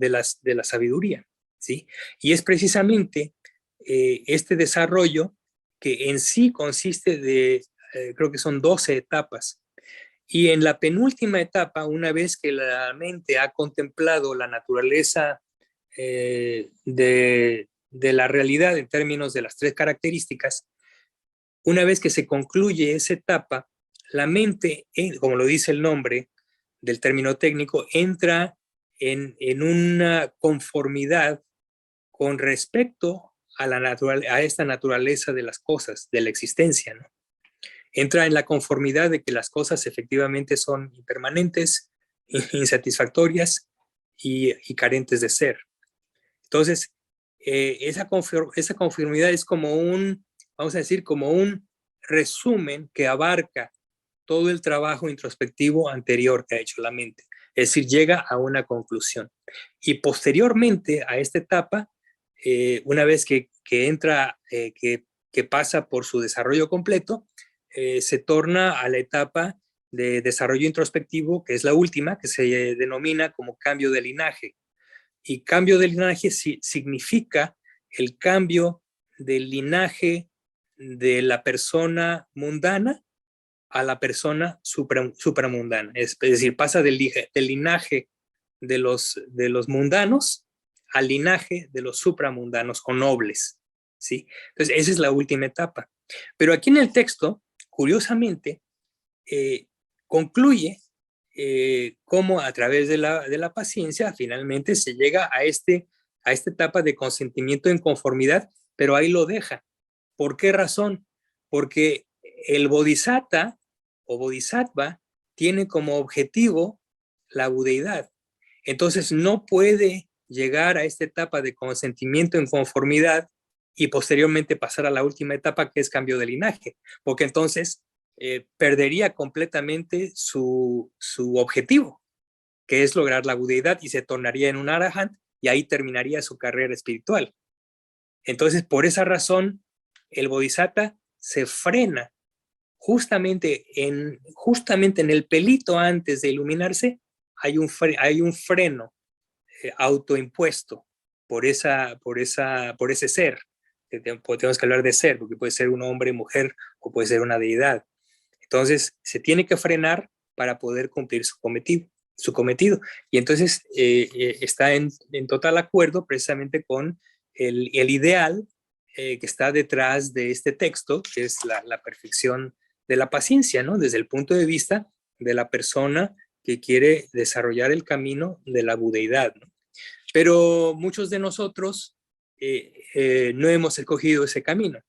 la sabiduría, ¿sí? Y es precisamente este desarrollo que en sí consiste de, creo que son 12 etapas. Y en la penúltima etapa, una vez que la mente ha contemplado la naturaleza de la realidad en términos de las tres características, una vez que se concluye esa etapa, la mente, como lo dice el nombre del término técnico, entra en una conformidad con respecto a esta naturaleza de las cosas, de la existencia, ¿no? Entra en la conformidad de que las cosas efectivamente son impermanentes, insatisfactorias y carentes de ser. Entonces, esa conformidad es como vamos a decir, como un resumen que abarca todo el trabajo introspectivo anterior que ha hecho la mente. Es decir, llega a una conclusión. Y posteriormente a esta etapa, una vez que entra, que pasa por su desarrollo completo, se torna a la etapa de desarrollo introspectivo, que es la última, que se denomina como cambio de linaje. Y cambio de linaje significa el cambio del linaje de la persona mundana a la persona supramundana. Es decir, pasa del linaje de los mundanos al linaje de los supramundanos o nobles, ¿sí? Entonces, esa es la última etapa. Pero aquí en el texto, curiosamente, concluye cómo a través de la paciencia finalmente se llega a esta etapa de consentimiento en conformidad, pero ahí lo deja. ¿Por qué razón? Porque el bodhisattva o bodhisattva tiene como objetivo la budeidad. Entonces no puede llegar a esta etapa de consentimiento en conformidad y posteriormente pasar a la última etapa, que es cambio de linaje, porque entonces perdería completamente su objetivo, que es lograr la budeidad, y se tornaría en un arahant, y ahí terminaría su carrera espiritual. Entonces, por esa razón, el bodhisattva se frena justamente en el pelito antes de iluminarse. Hay un freno autoimpuesto por ese ser. Tenemos que hablar de ser, porque puede ser un hombre, mujer, o puede ser una deidad. Entonces, se tiene que frenar para poder cumplir su cometido. Y entonces está en total acuerdo precisamente con el ideal que está detrás de este texto, que es la perfección de la paciencia, ¿no? Desde el punto de vista de la persona que quiere desarrollar el camino de la budeidad, ¿no? Pero muchos de nosotros no hemos escogido ese camino.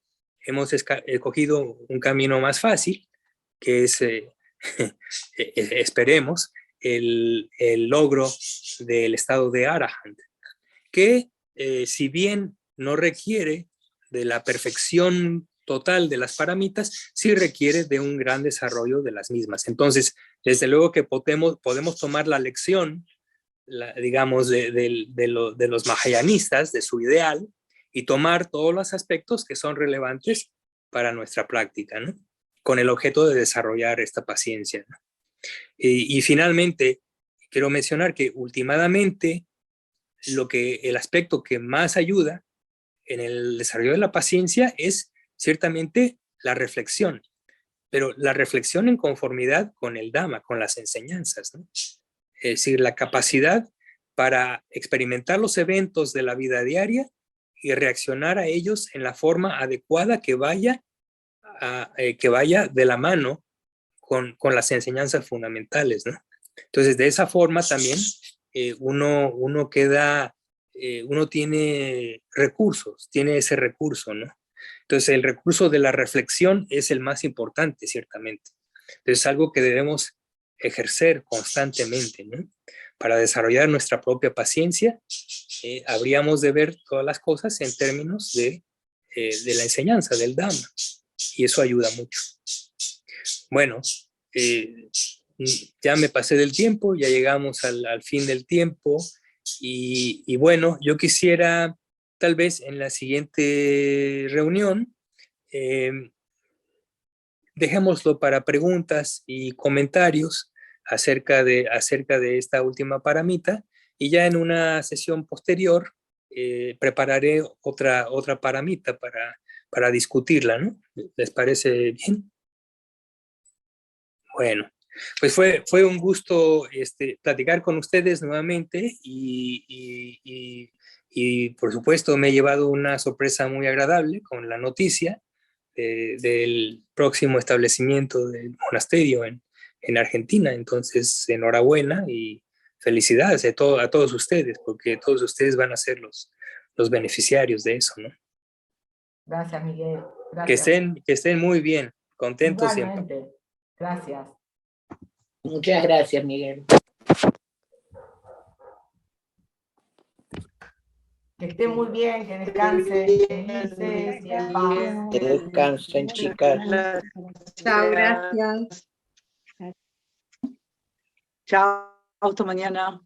Hemos escogido un camino más fácil, que es, esperemos, el logro del estado de Arahant, que si bien no requiere de la perfección total de las paramitas, sí requiere de un gran desarrollo de las mismas. Entonces, desde luego que podemos tomar la lección, digamos, de los mahayanistas, de su ideal, y tomar todos los aspectos que son relevantes para nuestra práctica, ¿no? Con el objeto de desarrollar esta paciencia, ¿no? Y finalmente, quiero mencionar que últimamente el aspecto que más ayuda en el desarrollo de la paciencia es ciertamente la reflexión, pero la reflexión en conformidad con el Dhamma, con las enseñanzas, ¿no? Es decir, la capacidad para experimentar los eventos de la vida diaria y reaccionar a ellos en la forma adecuada que vaya de la mano con las enseñanzas fundamentales, ¿no? Entonces, de esa forma también uno tiene recursos, tiene ese recurso, ¿no? Entonces, el recurso de la reflexión es el más importante, ciertamente. Entonces, es algo que debemos ejercer constantemente, ¿no? Para desarrollar nuestra propia paciencia, habríamos de ver todas las cosas en términos de la enseñanza, del Dhamma, y eso ayuda mucho. Bueno, ya me pasé del tiempo, ya llegamos al fin del tiempo, y bueno, yo quisiera tal vez en la siguiente reunión dejémoslo para preguntas y comentarios acerca de esta última paramita, y ya en una sesión posterior prepararé otra paramita para discutirla, ¿no? ¿Les parece bien? Bueno, pues fue un gusto platicar con ustedes nuevamente, y por supuesto me he llevado una sorpresa muy agradable con la noticia del próximo establecimiento del monasterio en Argentina. Entonces, enhorabuena y felicidades a todos ustedes, porque todos ustedes van a ser los beneficiarios de eso, ¿no? Gracias, Miguel. Gracias. Que estén muy bien. Contento siempre. Igualmente. Gracias. Muchas gracias, Miguel. Que estén muy bien, que descansen, felices y en paz. Que descansen, chicas. Chao, gracias. Chao, hasta mañana.